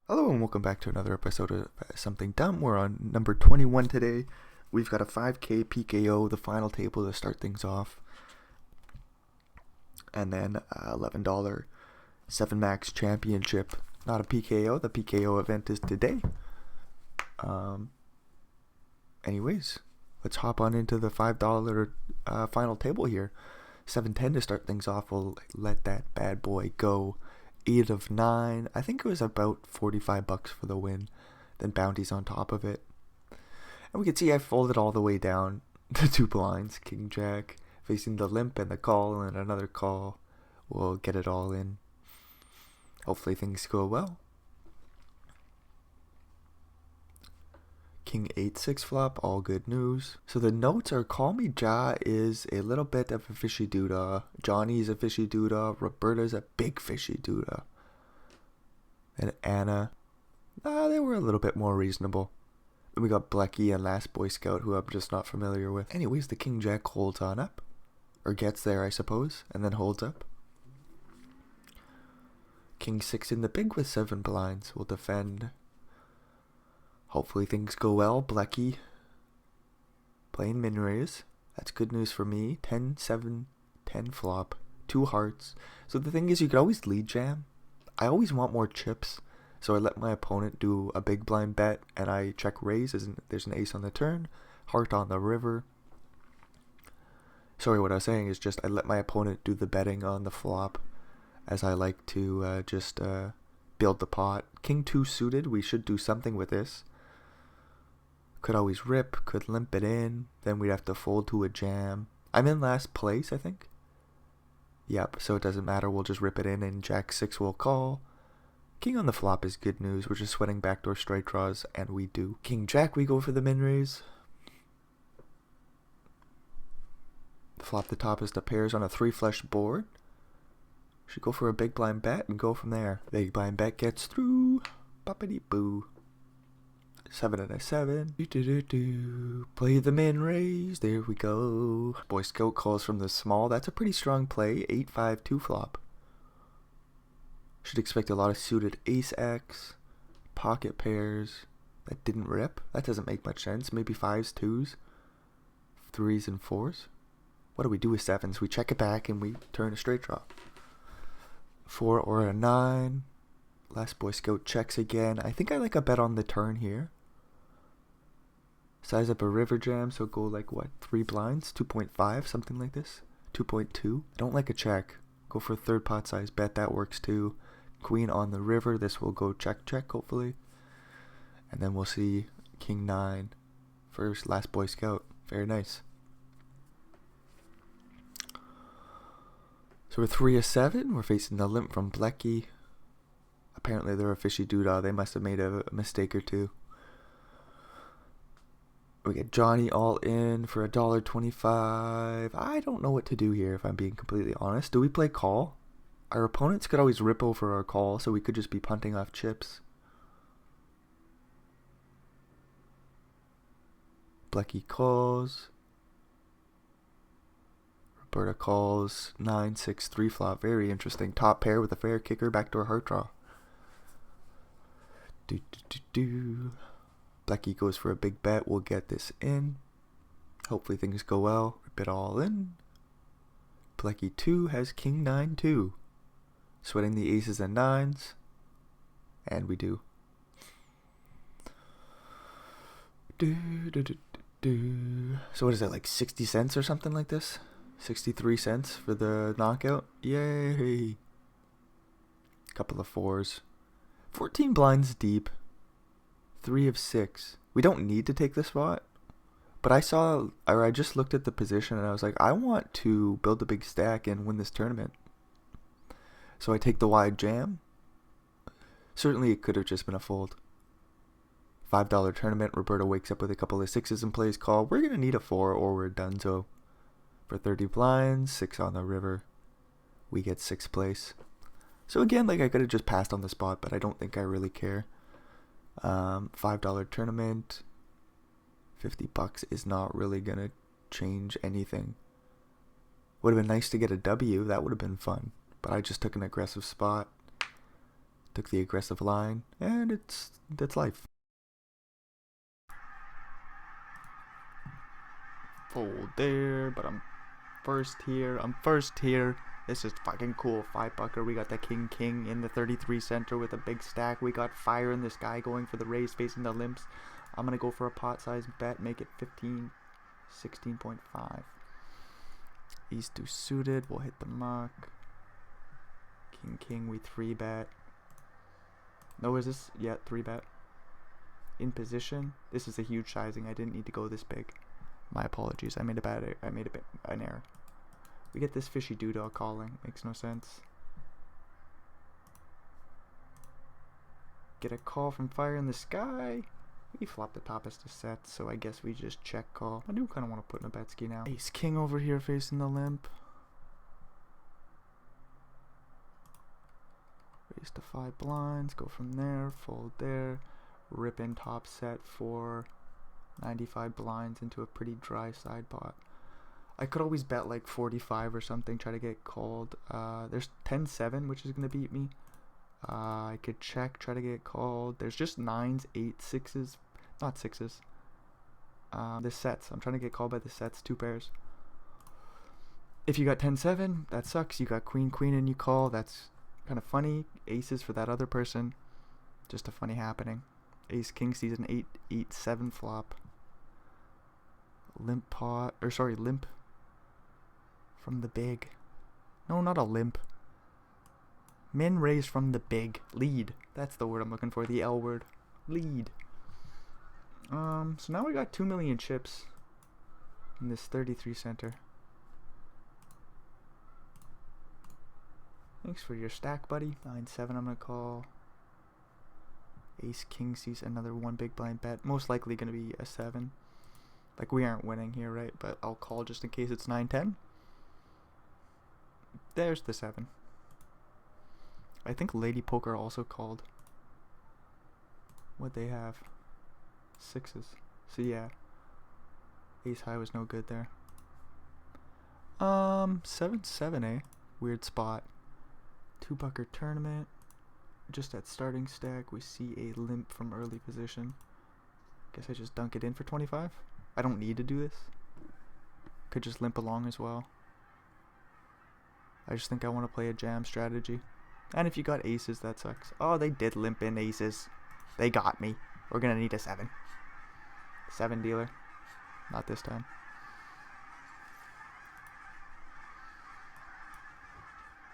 Hello and welcome back to another episode of Something Dumb. We're on number 21 today. We've got a 5K PKO, the final table to start things off. And then $11 7 Max Championship. Not a PKO, the PKO event is today. Anyways, let's hop on into the $5 final table here. 710 to start things off. We'll let that bad boy go. 8 of 9. I think it was about $45 for the win. Then bounties on top of it. And we can see I folded all the way down to 2 blinds. King Jack facing the limp and the call and another call. We'll get it all in. Hopefully things go well. King 8-6 flop, all good news. So the notes are Call Me Ja is a little bit of a fishy doodah. Johnny's a fishy doodah. Roberta's a big fishy doodah. And Anna, they were a little bit more reasonable. Then we got Blecky and Last Boy Scout, who I'm just not familiar with. Anyways, the King Jack holds on up. Or gets there, I suppose, and then holds up. King 6 in the big with 7 blinds will defend. Hopefully things go well. Blecky playing min raise. That's good news for me. 10-7, 10 flop, 2 hearts. So the thing is, you could always lead jam. I always want more chips, so I let my opponent do a big blind bet, and I check raise. There's an ace on the turn, heart on the river. Sorry, what I was saying is just I let my opponent do the betting on the flop, as I like to just build the pot. King 2 suited, we should do something with this. Could always rip, could limp it in, then we'd have to fold to a jam. I'm in last place, I think. Yep, so it doesn't matter, we'll just rip it in and Jack 6 will call. King on the flop is good news, we're just sweating backdoor straight draws, and we do. King Jack, we go for the min raise. Flop the top is the pairs on a 3 flush board. Should go for a big blind bet and go from there. Big blind bet gets through. Boppity boo. 7 and a 7. Play the min raise. There we go. Boy Scout calls from the small. That's a pretty strong play. 8-5 2 flop. Should expect a lot of suited ace X. Pocket pairs. That didn't rip. That doesn't make much sense. Maybe 5s, 2s, 3s, and 4s. What do we do with 7s? We check it back and we turn a straight draw. 4 or a 9. Last Boy Scout checks again. I think I like a bet on the turn here. Size up a river jam, so go like what? 3 blinds? 2.5, something like this? 2.2. I don't like a check. Go for a third pot size bet, that works too. Queen on the river, this will go check check hopefully. And then we'll see King 9. First, Last Boy Scout. Very nice. So we're 3 of 7. We're facing the limp from Blecky. Apparently they're a fishy doodah. They must have made a mistake or two. We get Johnny all in for $1.25. I don't know what to do here if I'm being completely honest. Do we play call? Our opponents could always rip over our call, so we could just be punting off chips. Blecky calls. Roberta calls. 9-6 3 flop. Very interesting. Top pair with a fair kicker. Backdoor heart draw. Blecky goes for a big bet. We'll get this in. Hopefully things go well. Rip it all in. Blecky 2 has King 9 2. Sweating the aces and 9s. And we do. So what is that, like 60 cents or something like this? 63 cents for the knockout. Yay. Couple of 4s. 14 blinds deep. 3 of 6. We don't need to take the spot. But I just looked at the position and I was like, I want to build a big stack and win this tournament. So I take the wide jam. Certainly it could have just been a fold. $5 tournament. Roberta wakes up with a couple of 6s and plays call. We're going to need a 4 or we're donezo. For 30 blinds, 6 on the river. We get 6th place. So again, like I could have just passed on the spot, but I don't think I really care. $5 tournament. $50 is not really going to change anything. Would have been nice to get a W. That would have been fun. But I just took an aggressive spot. Took the aggressive line, and that's life. Fold there, but I'm first here. This is fucking cool. 5-bucker. We got the king in the 33 center with a big stack. We got fire in this guy going for the raise facing the limps. I'm gonna go for a pot size bet, make it 15, 16.5. Ace 2 suited, we'll hit the muck. King, we 3-bet. No, is this? Yeah, 3-bet. In position. This is a huge sizing. I didn't need to go this big. My apologies. I made an error. We get this fishy doodah calling. Makes no sense. Get a call from fire in the sky. We flop the top as to set, so I guess we just check call. I do kind of want to put in a bet ski now. Ace king over here facing the limp. Raise to 5 blinds, go from there, fold there, rip in top set for 95 blinds into a pretty dry side pot. I could always bet like 45 or something, try to get called. There's 10-7, which is going to beat me. I could check, try to get called. There's just 9s, 8s, 6s, not 6s. The sets, I'm trying to get called by the sets, 2 pairs. If you got 10-7, that sucks. You got queen and you call, that's kind of funny. Aces for that other person, just a funny happening. Ace king sees an 8-7 flop. Limp pot, or sorry, limp from the big. No, not a limp. Min raise from the big. Lead. That's the word I'm looking for. The L word. Lead. So now we got 2 million chips in this 33 center. Thanks for your stack, buddy. 9-7 I'm gonna call. Ace king sees another 1 big blind bet. Most likely gonna be a 7. Like, we aren't winning here, right? But I'll call just in case it's 9-10. There's the 7. I think Lady Poker also called. What'd they have? 6s. So yeah. Ace high was no good there. 7-7, eh? Weird spot. 2-bucker tournament. Just at starting stack, we see a limp from early position. Guess I just dunk it in for 25. I don't need to do this. Could just limp along as well. I just think I want to play a jam strategy. And if you got aces, that sucks. Oh, they did limp in aces. They got me. We're going to need a 7. 7 dealer. Not this time.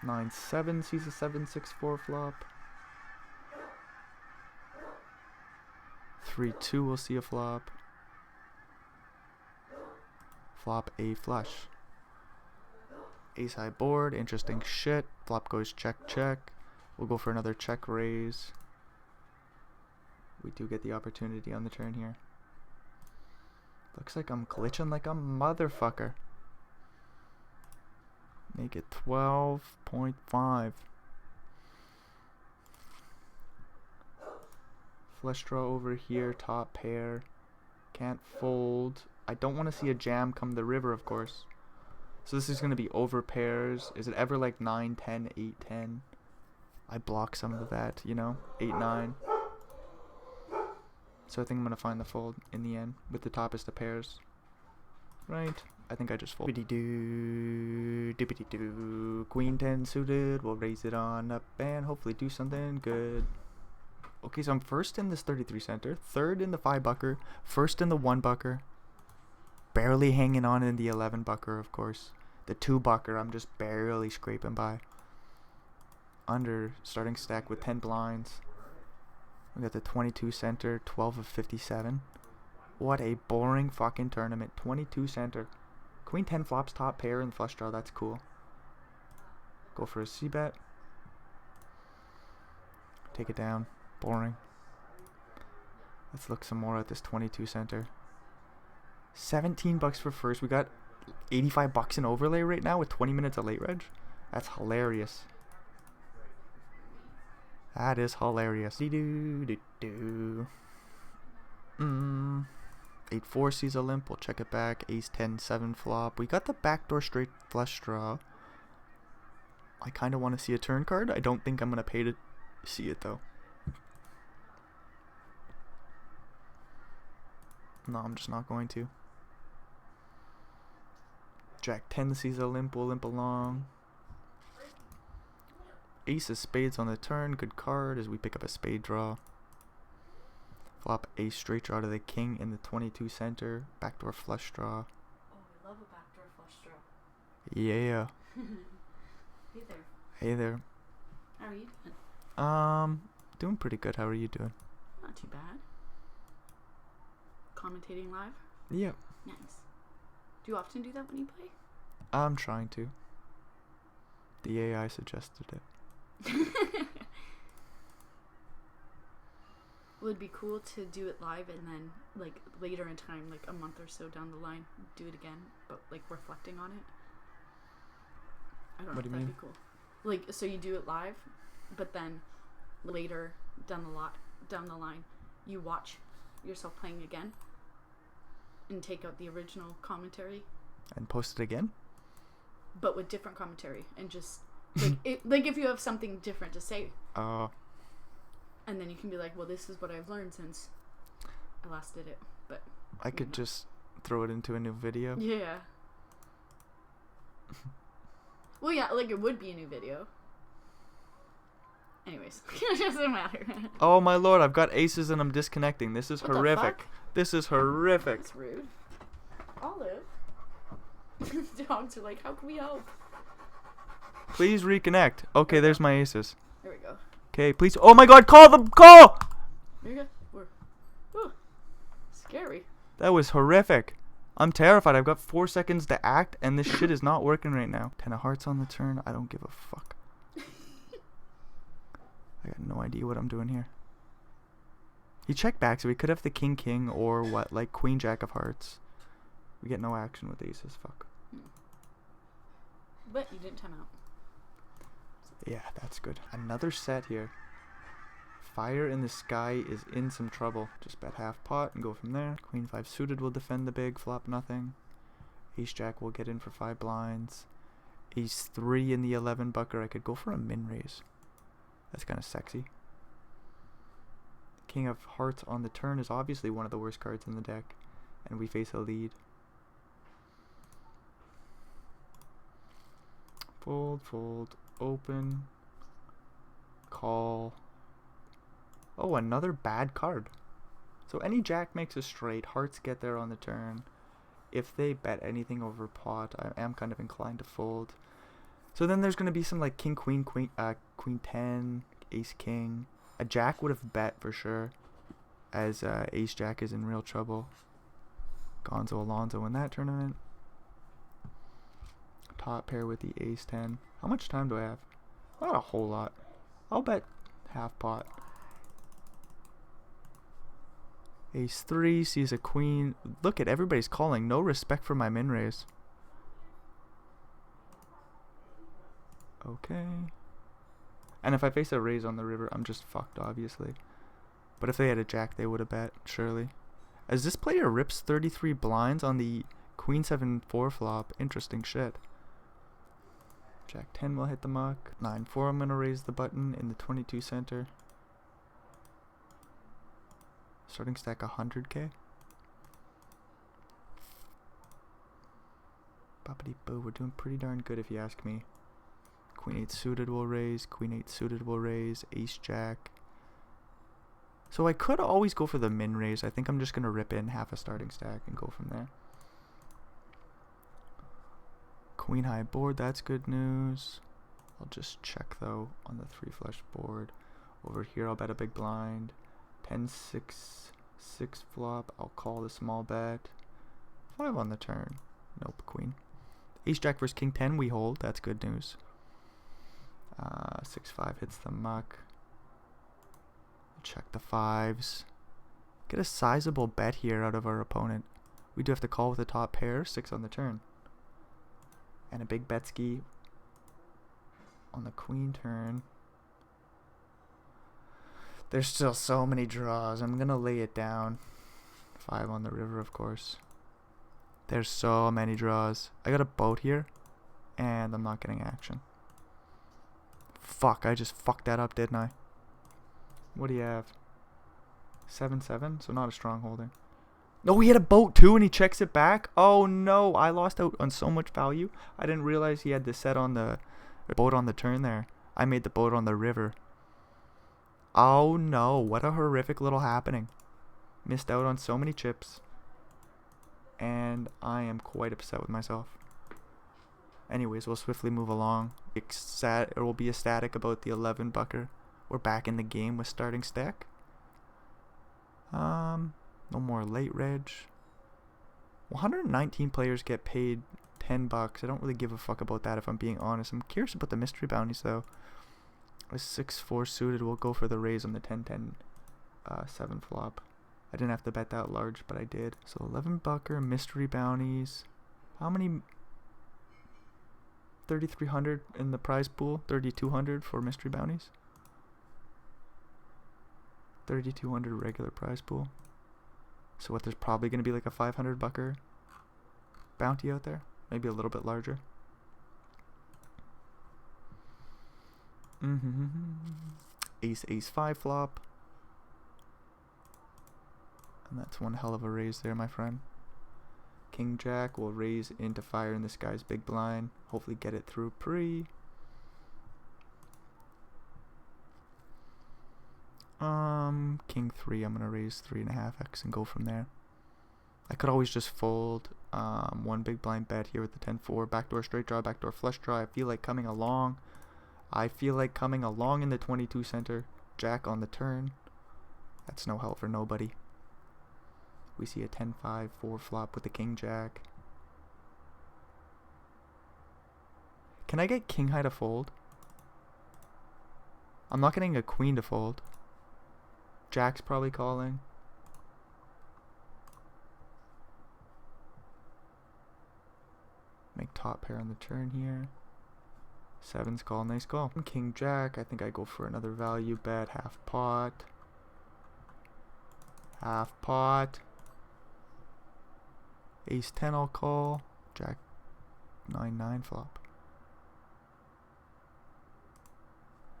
Nine 7 sees a 7-6-4 flop. 3-2 will see a flop. Flop a flush. Ace high board, interesting shit. Flop goes check. We'll go for another check raise. We do get the opportunity on the turn here. Looks like I'm glitching like a motherfucker. Make it 12.5. Flush draw over here, top pair. Can't fold. I don't want to see a jam come the river, of course. So this is going to be over pairs. Is it ever like 9, 10, 8, 10? I block some of that, you know? 8, 9. So I think I'm going to find the fold in the end with the top is the pairs. Right? I think I just fold. Dippity-doo. Queen 10 suited. We'll raise it on up and hopefully do something good. Okay, so I'm first in this 33 center, third in the 5-bucker, first in the 1-bucker. Barely hanging on in the 11-bucker, of course. The 2-bucker, I'm just barely scraping by. Under starting stack with 10 blinds. We got the 22 center, 12 of 57. What a boring fucking tournament. 22 center. Queen 10 flops top pair and flush draw. That's cool. Go for a c-bet. Take it down. Boring. Let's look some more at this 22 center. 17 bucks for first. We got 85 bucks in overlay right now with 20 minutes of late reg. That's hilarious. That is hilarious. 8-4 sees a limp. We'll check it back. Ace 10-7 flop. We got the backdoor straight flush draw. I kind of want to see a turn card. I don't think I'm going to pay to see it though. No, I'm just not going to. Jack 10 sees a limp, will limp along. Ace of spades on the turn, good card as we pick up a spade draw. Flop ace straight draw to the king in the 22 center, backdoor flush draw. Oh, I love a backdoor flush draw. Yeah. Hey there. Hey there. How are you doing? Doing pretty good. How are you doing? Not too bad. Commentating live? Yeah. Nice. Do you often do that when you play? I'm trying to. The AI suggested it. Would be cool to do it live and then like later in time, like a month or so down the line, do it again, but like reflecting on it. I don't know if that'd be cool. Like, so you do it live, but then later down the line, you watch yourself playing again and take out the original commentary and post it again, but with different commentary and just like if you have something different to say. And then you can be like, well, this is what I've learned since I last did it. But I could just throw it into a new video. Yeah. Well, yeah, like it would be a new video. Anyways, it doesn't matter. Oh my lord, I've got aces and I'm disconnecting. This is What the horrific. fuck? This is horrific. That's rude. Olive. Dogs are like, how can we help? Please reconnect. Okay, there's my aces. There we go. Okay, please. Oh my god, call them! Call! There you go. Ooh, scary. That was horrific. I'm terrified. I've got 4 seconds to act, and this shit is not working right now. 10 of hearts on the turn. I don't give a fuck. I got no idea what I'm doing here. He checked back, so we could have the king or what, like queen jack of hearts. We get no action with aces. Fuck. But you didn't time out. Yeah, that's good. Another set here. Fire in the sky is in some trouble. Just bet half pot and go from there. Queen 5 suited will defend the big, flop nothing. Ace jack will get in for 5 blinds. Ace 3 in the 11 bucker. I could go for a min raise. That's kind of sexy. King of hearts on the turn is obviously one of the worst cards in the deck. And we face a lead. Fold, fold, open, call. Oh, another bad card. So any jack makes a straight, hearts get there on the turn. If they bet anything over pot, I am kind of inclined to fold. So then there's going to be some like king, queen, queen 10, ace, king. A jack would have bet for sure, as ace jack is in real trouble. Gonzo Alonzo in that tournament. Top pair with the ace 10. How much time do I have? Not a whole lot. I'll bet half pot. Ace 3 sees a queen. Look at everybody's calling. No respect for my min raise. Okay. And if I face a raise on the river, I'm just fucked, obviously. But if they had a jack, they would have bet, surely. As this player rips 33 blinds on the queen 7-4 flop. Interesting shit. Jack 10 will hit the muck. 9-4, I'm going to raise the button in the 22 center. Starting stack 100k. Boppity boo, we're doing pretty darn good if you ask me. Queen 8 suited will raise. Queen 8 suited will raise. Ace jack. So I could always go for the min raise. I think I'm just going to rip in half a starting stack and go from there. Queen high board, that's good news. I'll just check though on the 3 flush board. Over here I'll bet a big blind. 10-6, 6 flop. I'll call the small bet. 5 on the turn. Nope, queen. Ace jack versus king 10 we hold, that's good news. 6-5 hits the muck. Check the 5s. Get a sizable bet here out of our opponent. We do have to call with a top pair, 6 on the turn. And a big bet ski on the queen turn. There's still so many draws. I'm going to lay it down. 5 on the river, of course. There's so many draws. I got a boat here, and I'm not getting action. Fuck, I just fucked that up, didn't I? What do you have? 7-7, so not a strong holding. No, he had a boat too, and he checks it back. Oh no, I lost out on so much value. I didn't realize he had the set on the boat on the turn there. I made the boat on the river. Oh no, what a horrific little happening. Missed out on so many chips. And I am quite upset with myself. Anyways, we'll swiftly move along. It will be ecstatic about the 11 bucker. We're back in the game with starting stack. No more late reg. 119 players get paid $10. I don't really give a fuck about that if I'm being honest. I'm curious about the mystery bounties though. A 6-4 suited will go for the raise on the 10-10 7 flop. I didn't have to bet that large, but I did. So 11 bucker, mystery bounties. How many? 3,300 in the prize pool. 3,200 for mystery bounties. 3,200 regular prize pool. So what, there's probably going to be like a 500 bucker bounty out there. Maybe a little bit larger. Ace, ace, 5 flop. And that's one hell of a raise there, my friend. King Jack will raise into fire in this guy's big blind. Hopefully get it through pre. King 3, I'm going to raise 3.5x and go from there. I could always just fold one big blind bet here with the 10-4. Backdoor straight draw, backdoor flush draw. I feel like coming along. In the 22 center. Jack on the turn. That's no help for nobody. We see a 10-5, 4 flop with the King Jack. Can I get King High to fold? I'm not getting a Queen to fold. Jack's probably calling. Make top pair on the turn here. 7's call, nice call. King Jack, I think I go for another value bet. Half pot. Half pot. Ace 10 I'll call. Jack 9-9 flop.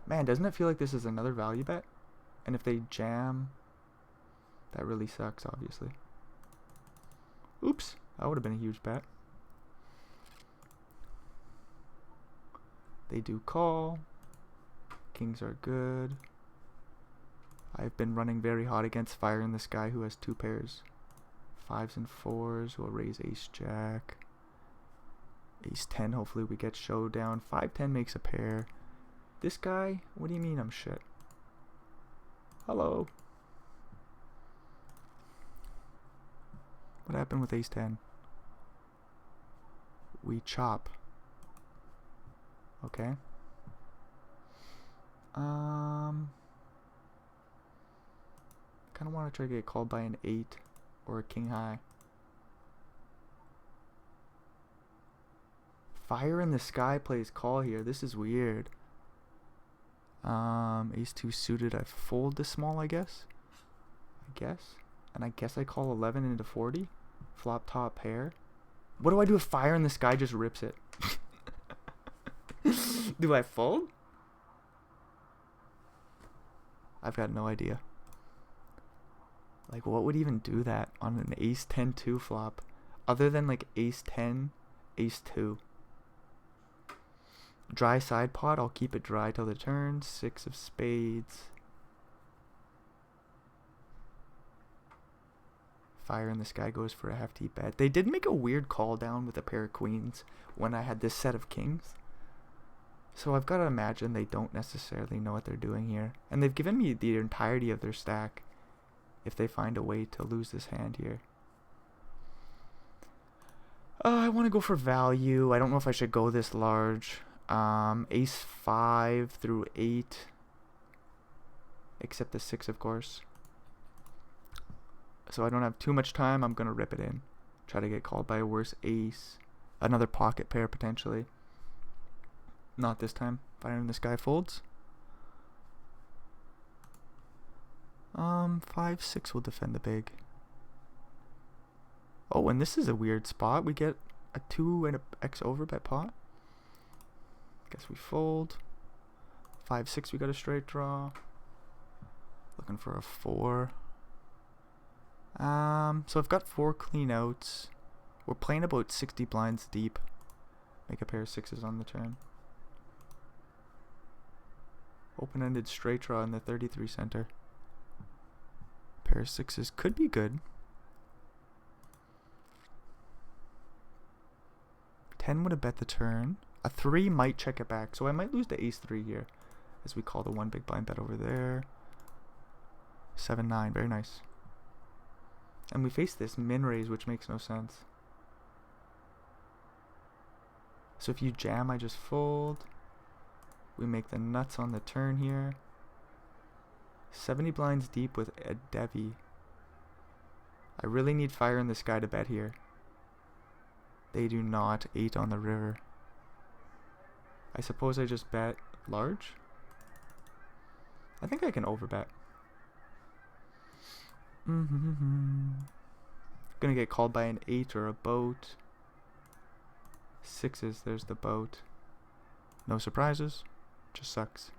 Man, doesn't it feel like this is another value bet? And if they jam, that really sucks, obviously. Oops, that would have been a huge bet. They do call. Kings are good. I've been running very hot against fire in this guy who has 2 pairs. 5s and 4s. We'll raise ace jack. Ace 10, hopefully we get showdown. 5-10 makes a pair. This guy, what do you mean I'm shit? Hello. What happened with ace 10? We chop. Okay. Kind of want to try to get called by an 8 or a king high. Fire in the sky plays call here. This is weird. Ace 2 suited. I fold this small, I guess. And I guess I call 11 into 40. Flop top pair. What do I do if fire in the sky just rips it? Do I fold? I've got no idea. Like, what would even do that on an ace 10-2 flop? Other than like ace 10, ace 2. Dry side pot, I'll keep it dry till the turn. 6 of spades. Fire in the sky goes for a hefty bet. They did make a weird call down with a pair of queens when I had this set of kings. So I've got to imagine they don't necessarily know what they're doing here. And they've given me the entirety of their stack if they find a way to lose this hand here. I want to go for value. I don't know if I should go this large. Ace 5 through 8. Except the 6, of course. So I don't have too much time. I'm going to rip it in. Try to get called by a worse ace. Another pocket pair, potentially. Not this time. Fire in the sky folds. 5-6 will defend the big. Oh, and this is a weird spot. We get a 2 and a X overbet pot. Guess we fold. 5-6 we got a straight draw. Looking for a 4. So I've got 4 clean outs. We're playing about 60 blinds deep. Make a pair of 6s on the turn. Open-ended straight draw in the 33 center. Pair of 6s could be good. 10 would have bet the turn. A 3 might check it back, so I might lose to ace 3 here, as we call the one big blind bet over there. 7-9, very nice. And we face this min raise, which makes no sense. So if you jam, I just fold. We make the nuts on the turn here. 70 blinds deep with a Devi. I really need fire in the sky to bet here. They do not. 8 on the river. I suppose I just bet large? I think I can overbet. Gonna get called by an 8 or a boat. 6s, there's the boat. No surprises. Just sucks.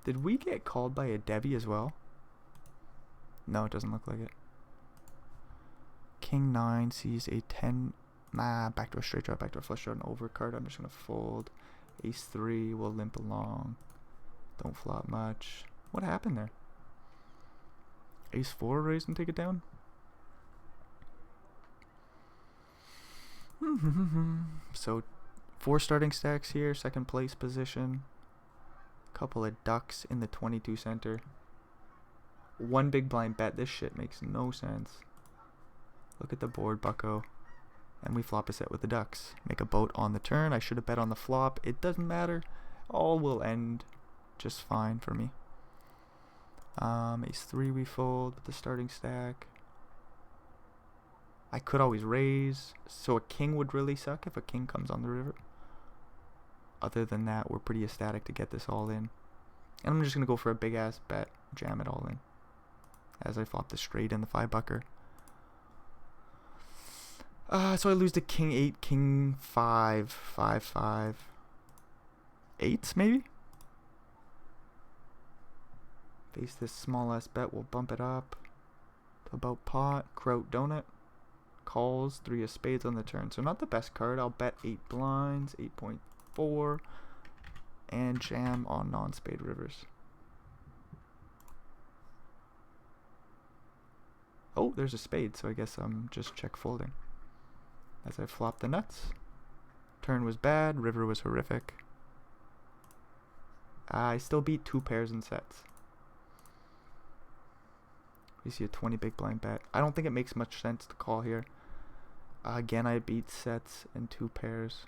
Did we get called by a Devi as well? No, it doesn't look like it. King 9 sees a 10. Nah, back to a straight draw, back to a flush draw, an overcard. I'm just gonna fold. Ace 3 will limp along. Don't flop much. What happened there? Ace 4 raise and take it down? So 4 starting stacks here, second place position. Couple of ducks in the 22 center. 1 big blind bet. This shit makes no sense. Look at the board, bucko. And we flop a set with the ducks. Make a boat on the turn. I should have bet on the flop. It doesn't matter. All will end just fine for me. Ace 3 we fold with the starting stack. I could always raise. So a king would really suck if a king comes on the river. Other than that, we're pretty ecstatic to get this all in. And I'm just going to go for a big ass bet. Jam it all in. As I flop the straight and the 5-bucker. So I lose to king 8, king 5, 5, 5. 8s maybe? Face this small ass bet. We'll bump it up to about pot. Kraut donut. Calls. 3 of spades on the turn. So not the best card. I'll bet 8 blinds. 8.4. And jam on non-spade rivers. Oh, there's a spade. So I guess I'm just check folding. As I flop the nuts. Turn was bad. River was horrific. I still beat 2 pairs in sets. We see a 20 big blind bet. I don't think it makes much sense to call here. Again, I beat sets and 2 pairs.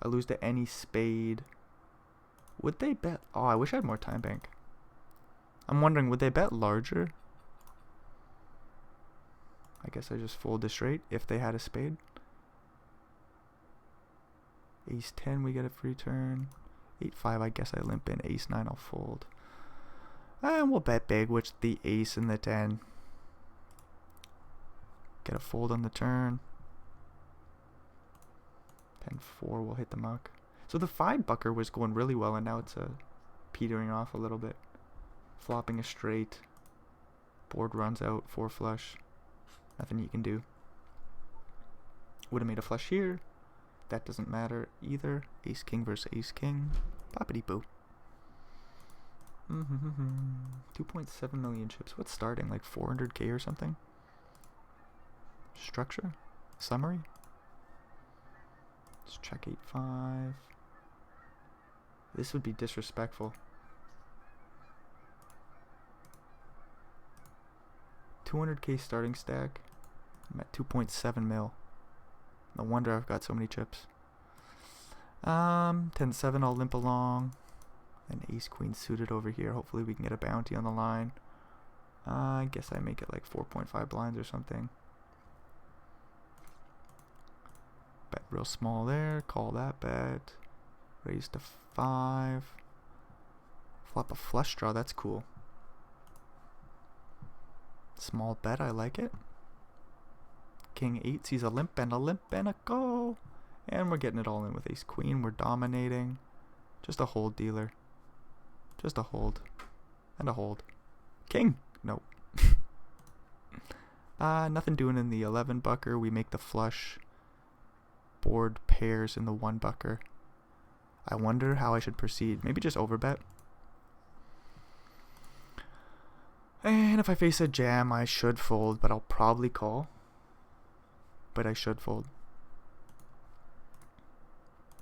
I lose to any spade. Would they bet? Oh, I wish I had more time bank. I'm wondering, would they bet larger? I guess I just fold the straight if they had a spade. Ace 10, we get a free turn. 8-5, I guess I limp in. Ace 9, I'll fold. And we'll bet big, which the ace and the 10. Get a fold on the turn. 10-4, we'll hit the muck. So the 5-bucker was going really well, and now it's petering off a little bit. Flopping a straight. Board runs out, 4 flush. Nothing you can do. Would have made a flush here. That doesn't matter either. Ace king versus ace king. Poppity boo. 2.7 million chips. What's starting? Like 400k or something? Structure? Summary? Let's check 8-5. This would be disrespectful. 200k starting stack. I'm at 2.7 mil. No wonder I've got so many chips. 10-7, I'll limp along. And ace queen suited over here. Hopefully we can get a bounty on the line. I guess I make it like 4.5 blinds or something. Bet real small there. Call that bet. Raise to 5. Flop a flush draw. That's cool. Small bet. I like it. King 8 sees a limp and a call. And we're getting it all in with ace queen. We're dominating. Just a hold, dealer. Just a hold. And a hold. King. Nope. Nothing doing in the 11 bucker. We make the flush. Board pairs in the 1 bucker. I wonder how I should proceed. Maybe just overbet. And if I face a jam, I should fold, but I'll probably call. But I should fold.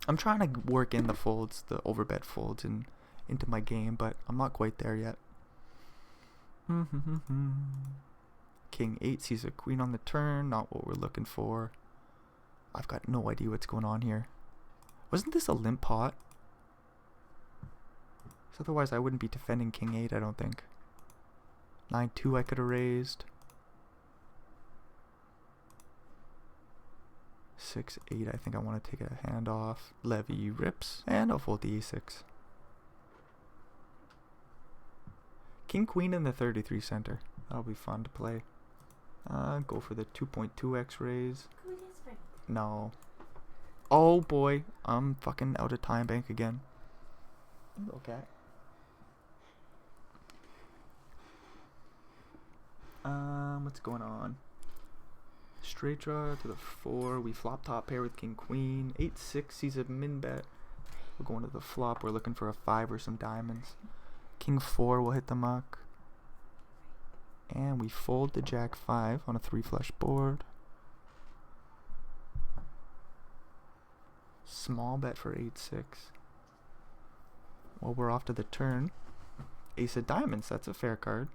I'm trying to work in the folds, the overbet folds, into my game, but I'm not quite there yet. King 8 sees a queen on the turn, not what we're looking for. I've got no idea what's going on here. Wasn't this a limp pot? 'Cause otherwise I wouldn't be defending King 8, I don't think. 9-2 I could have raised. 6-8 I think I want to take a hand off. Levy rips, and I'll fold the A6. King Queen in the 33 center. That'll be fun to play. Go for the 2.2x raise. No. Oh boy, I'm fucking out of time bank again. Okay. What's going on? Straight draw to the 4. We flop top pair with King Queen. 8-6 sees a min bet. We're going to the flop. We're looking for a 5 or some diamonds. King 4 will hit the muck. And we fold the Jack 5 on a 3 flush board. Small bet for 8-6. Well, we're off to the turn. Ace of diamonds, that's a fair card.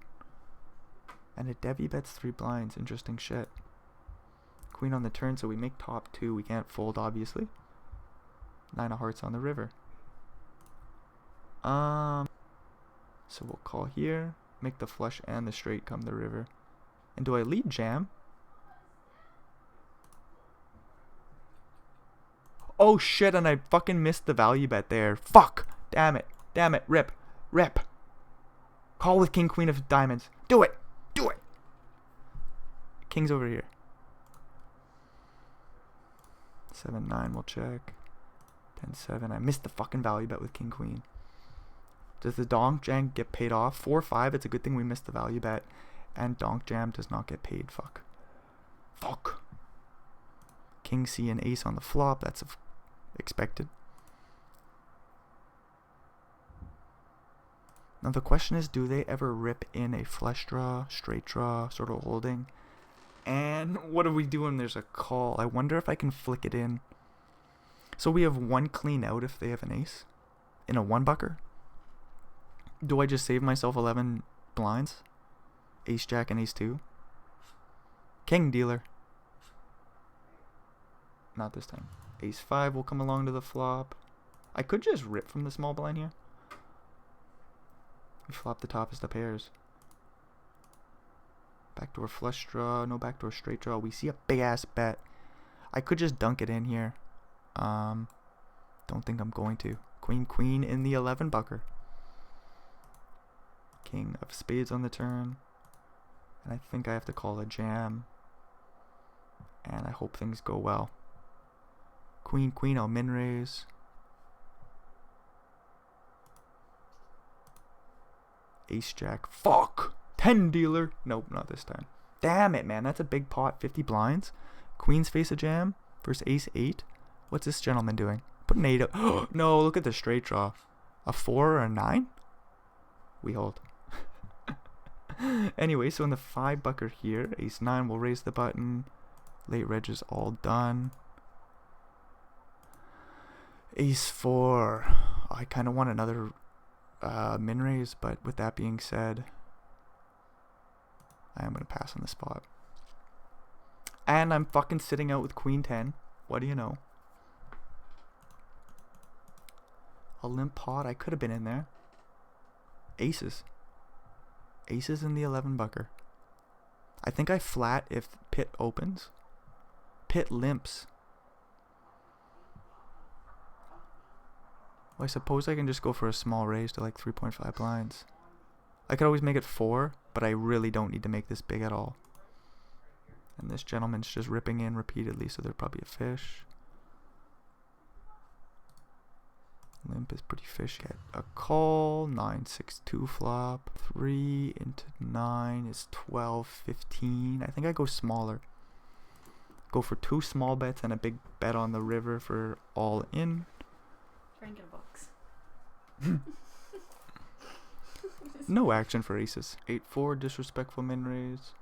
And a Devi bets 3 blinds, interesting shit. Queen on the turn, so we make top 2. We can't fold, obviously. 9 of hearts on the river. So we'll call here. Make the flush and the straight come the river. And do I lead jam? Oh shit, and I fucking missed the value bet there. Fuck! Damn it. Damn it. Rip. Rip. Call with King Queen of diamonds. Do it. Do it. King's over here. 7-9 we'll check. 10-7. I missed the fucking value bet with King Queen. Does the donk jam get paid off? 4-5. It's a good thing we missed the value bet. And donk jam does not get paid. Fuck. Fuck. King C and ace on the flop. That's expected. Now the question is, do they ever rip in a flush draw, straight draw, sort of holding? And what do we do when there's a call? I wonder if I can flick it in. So we have 1 clean out if they have an ace in a 1 bucker. Do I just save myself 11 blinds? Ace jack and ace 2. King dealer. Not this time. Ace 5 will come along to the flop. I could just rip from the small blind here. We flop the top as the pairs. Backdoor flush draw. No backdoor straight draw. We see a big ass bet. I could just dunk it in here. Don't think I'm going to. Queen queen in the 11 bucker. King of spades on the turn. And I think I have to call a jam. And I hope things go well. Queen queen, I'll min raise. Ace jack. Fuck! 10 dealer. Nope, not this time. Damn it, man. That's a big pot. 50 blinds. Queen's face a jam. Versus ace 8. What's this gentleman doing? Put an 8 up. No, look at the straight draw. A 4 or a 9? We hold. Anyway, so in the 5 bucker here, ace 9 will raise the button. Late reg is all done. Ace 4. I kind of want another min raise, but with that being said, I am going to pass on the spot. And I'm fucking sitting out with queen 10. What do you know? A limp pot. I could have been in there. Aces. Aces in the 11 bucker. I think I flat if pit opens. Pit limps. Well, I suppose I can just go for a small raise to like 3.5 blinds. I could always make it 4, but I really don't need to make this big at all. And this gentleman's just ripping in repeatedly, so they're probably a fish. Limp limp is pretty fishy. Get a call. 9-6-2 flop. 3 into 9 is 12, 15. I think I go smaller. Go for 2 small bets and a big bet on the river for all in. Try and get a box. No action for aces. 8-4, disrespectful min raise.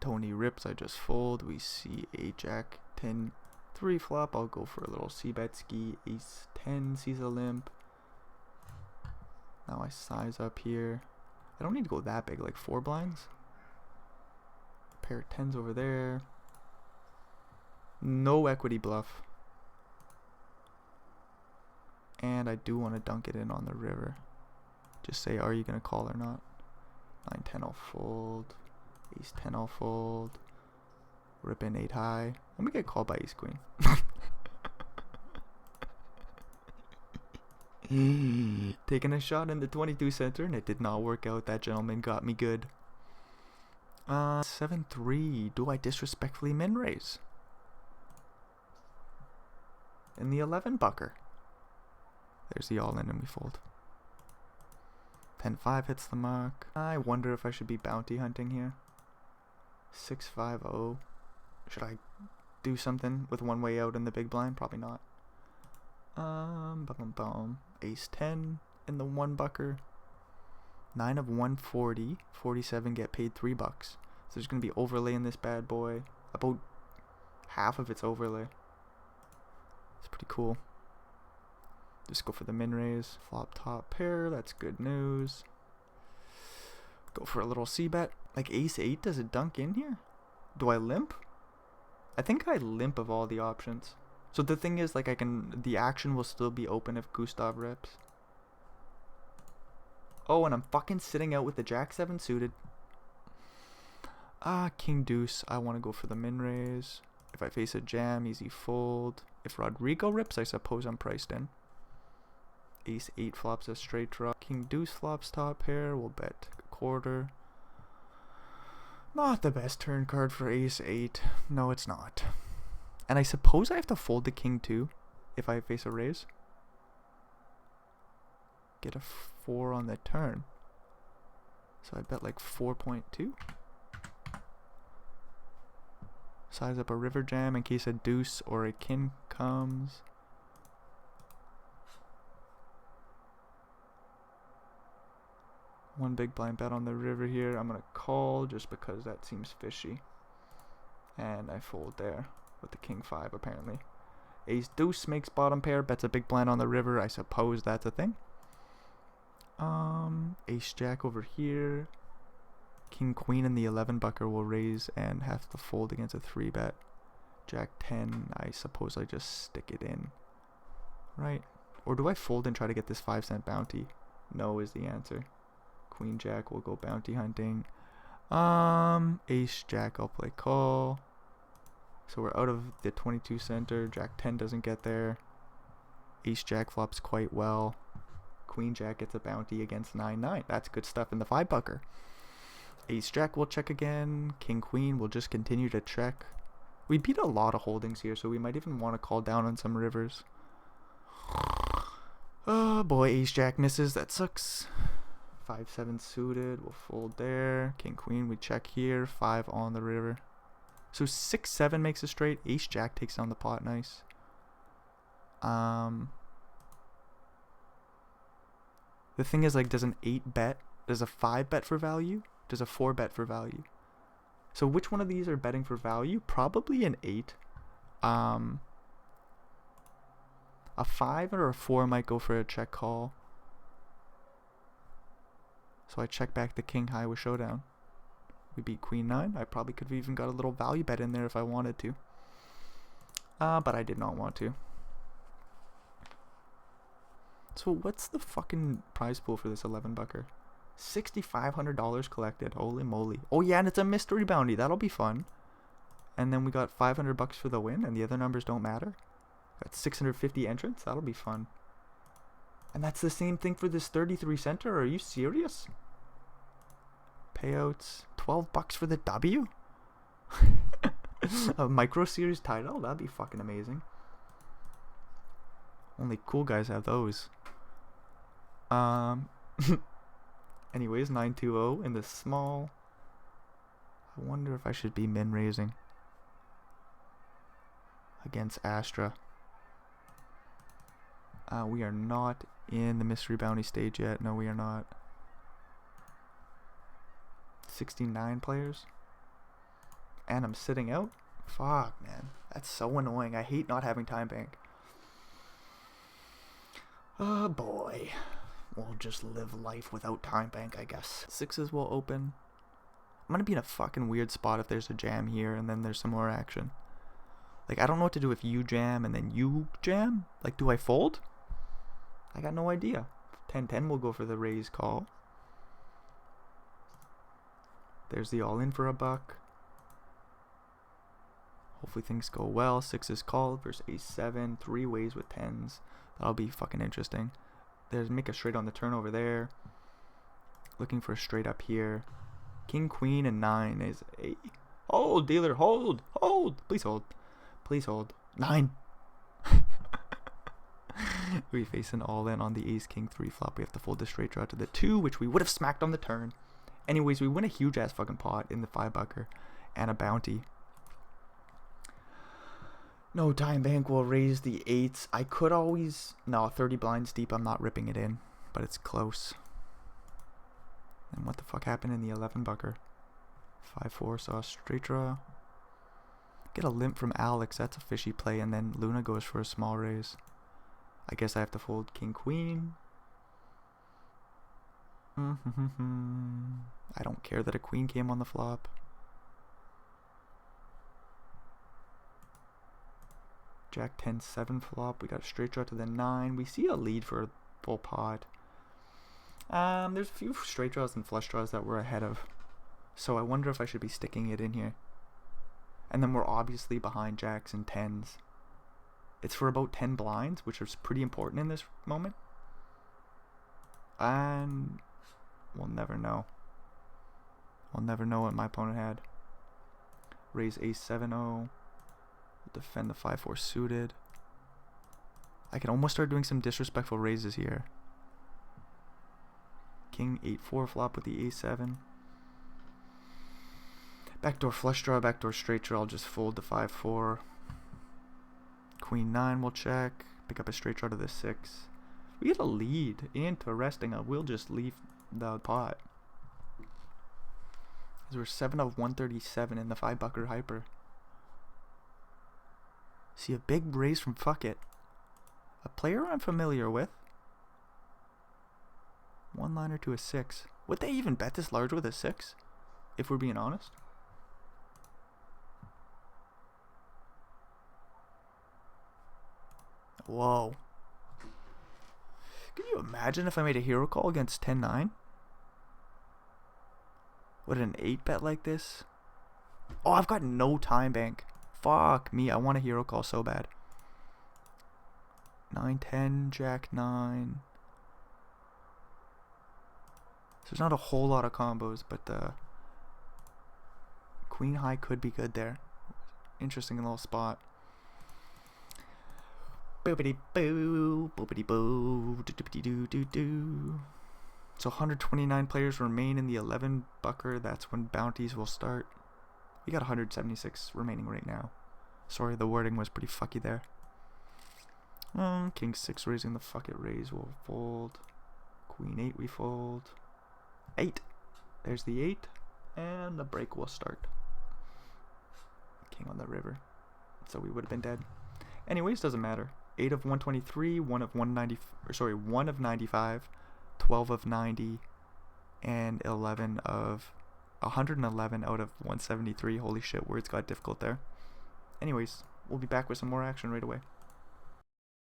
Tony rips, I just fold. We see a jack 10 3 flop. I'll go for a little c-bet ski. Ace 10 sees a limp. Now I size up here. I don't need to go that big, like 4 blinds. Pair of 10s over there. No equity bluff. And I do want to dunk it in on the river. Just say, are you going to call or not? 9-10 I'll fold. Ace 10 I'll fold. Rip in 8 high. Let me get called by ace queen. Taking a shot in the 22 center and it did not work out. That gentleman got me good. 7-3. Do I disrespectfully min raise? In the 11 bucker. There's the all in and we fold. 10-5 hits the mark. I wonder if I should be bounty hunting here. 6-5-0. Should I do something with one way out in the big blind? Probably not. Ace 10 in the 1 bucker. 9 of 140. 47 get paid $3. So there's going to be overlay in this bad boy. About half of it's overlay. It's pretty cool. Just go for the min raise. Flop top pair. That's good news. Go for a little c-bet. Like ace 8, does it dunk in here? Do I limp? I think I limp of all the options. So the thing is, like, the action will still be open if Gustav rips. Oh, and I'm fucking sitting out with the jack 7 suited. King deuce. I want to go for the min raise. If I face a jam, easy fold. If Rodrigo rips, I suppose I'm priced in. Ace 8 flops a straight draw. King deuce flops top pair. We'll bet a quarter. Not the best turn card for ace 8. No, it's not. And I suppose I have to fold the king too if I face a raise. Get a 4 on the turn. So I bet like 4.2. Size up a river jam in case a deuce or a king comes. One big blind bet on the river here. I'm going to call just because that seems fishy. And I fold there with the king 5 apparently. Ace deuce makes bottom pair. Bets a big blind on the river. I suppose that's a thing. Ace jack over here. King queen in the 11 bucker will raise and have to fold against a 3 bet. Jack 10. I suppose I just stick it in. Right? Or do I fold and try to get this 5-cent bounty? No is the answer. Queen jack will go bounty hunting. Ace jack I'll play call. So we're out of the 22 center. Jack 10 doesn't get there. Ace jack flops quite well. Queen jack gets a bounty against 9-9. That's good stuff in the 5 bucker. Ace jack will check again. King queen will just continue to check. We beat a lot of holdings here, so we might even want to call down on some rivers. Oh boy, ace jack misses. That sucks. 5-7 suited. We'll fold there. King queen we check here. 5 on the river. So 6-7 makes a straight. Ace jack takes down the pot. Nice. The thing is, like, does an 8 bet? Does a 5 bet for value? Does a 4 bet for value? So which one of these are betting for value? Probably an 8. A 5 or a 4 might go for a check call. So I check back the king high with showdown. We beat queen 9. I probably could have even got a little value bet in there if I wanted to. But I did not want to. So what's the fucking prize pool for this 11 bucker? $6,500 collected. Holy moly. Oh yeah, and it's a mystery bounty. That'll be fun. And then we got $500 for the win, and the other numbers don't matter. Got 650 entrants. That'll be fun. And that's the same thing for this 33 center. Are you serious? Payouts. $12 for the W? A micro series title? That'd be fucking amazing. Only cool guys have those. Anyways, 920 in the small. I wonder if I should be min raising against Astra. We are not in the mystery bounty stage yet. No, we are not. 69 players. And I'm sitting out? Fuck, man. That's so annoying. I hate not having time bank. Oh, boy. We'll just live life without time bank, I guess. Sixes will open. I'm gonna be in a fucking weird spot if there's a jam here and then there's some more action. Like, I don't know what to do if you jam and then you jam. Like, do I fold? I got no idea. 10-10 will go for the raise call. There's the all in for a buck. Hopefully things go well. Sixes call versus ace-7. 3 ways with 10s. That'll be fucking interesting. There's make a straight on the turn over there. Looking for a straight up here. King, queen, and 9 is a... Hold, dealer, hold, hold. Please hold. Please hold. 9. We face an all in on the ace, king, 3 flop. We have to fold the straight draw to the 2, which we would have smacked on the turn. Anyways, we win a huge ass fucking pot in the 5-bucker and a bounty. No time bank will raise the 8s. I could always... No, 30 blinds deep. I'm not ripping it in, but it's close. And what the fuck happened in the 11-bucker? 5-4, saw a straight draw. Get a limp from Alex. That's a fishy play. And then Luna goes for a small raise. I guess I have to fold king, queen. I don't care that a queen came on the flop. Jack 10, 7 flop. We got a straight draw to the 9. We see a lead for a full pot. There's a few straight draws and flush draws that we're ahead of. So I wonder if I should be sticking it in here. And then we're obviously behind jacks and 10s. It's for about 10 blinds, which is pretty important in this moment. And we'll never know. We'll never know what my opponent had. Raise ace 7-0. Defend the 5-4 suited. I can almost start doing some disrespectful raises here. King 8-4 flop with the a7. Backdoor flush draw, backdoor straight draw. I'll just fold the 5-4. Queen 9 will check. Pick up a straight draw to the 6. We get a lead. Interesting. We'll just leave the pot. Because we're 7 of 137 in the 5-bucker hyper. See a big raise from Fuck It. A player I'm familiar with. 1-liner to a 6. Would they even bet this large with a 6? If we're being honest. Whoa. Can you imagine if I made a hero call against 10-9? Would an 8 bet like this? Oh, I've got no time bank. Fuck me, I want a hero call so bad. 9-10, jack 9. So there's not a whole lot of combos, but the queen high could be good there. Interesting little spot. Boopity boo, boopity boo, doopity doo doo doo. So 129 players remain in the 11-bucker. That's when bounties will start. We got 176 remaining right now. Sorry, the wording was pretty fucky there. King 6 raising the Fuck It raise. We'll fold. Queen 8 we fold. 8. There's the 8. And the break will start. King on the river. So we would have been dead. Anyways, doesn't matter. 8 of 123, 1 of 190, or sorry, 1 of 95, 12 of 90, and 11 of 111 out of 173. Holy shit, words got difficult there. Anyways, we'll be back with some more action right away.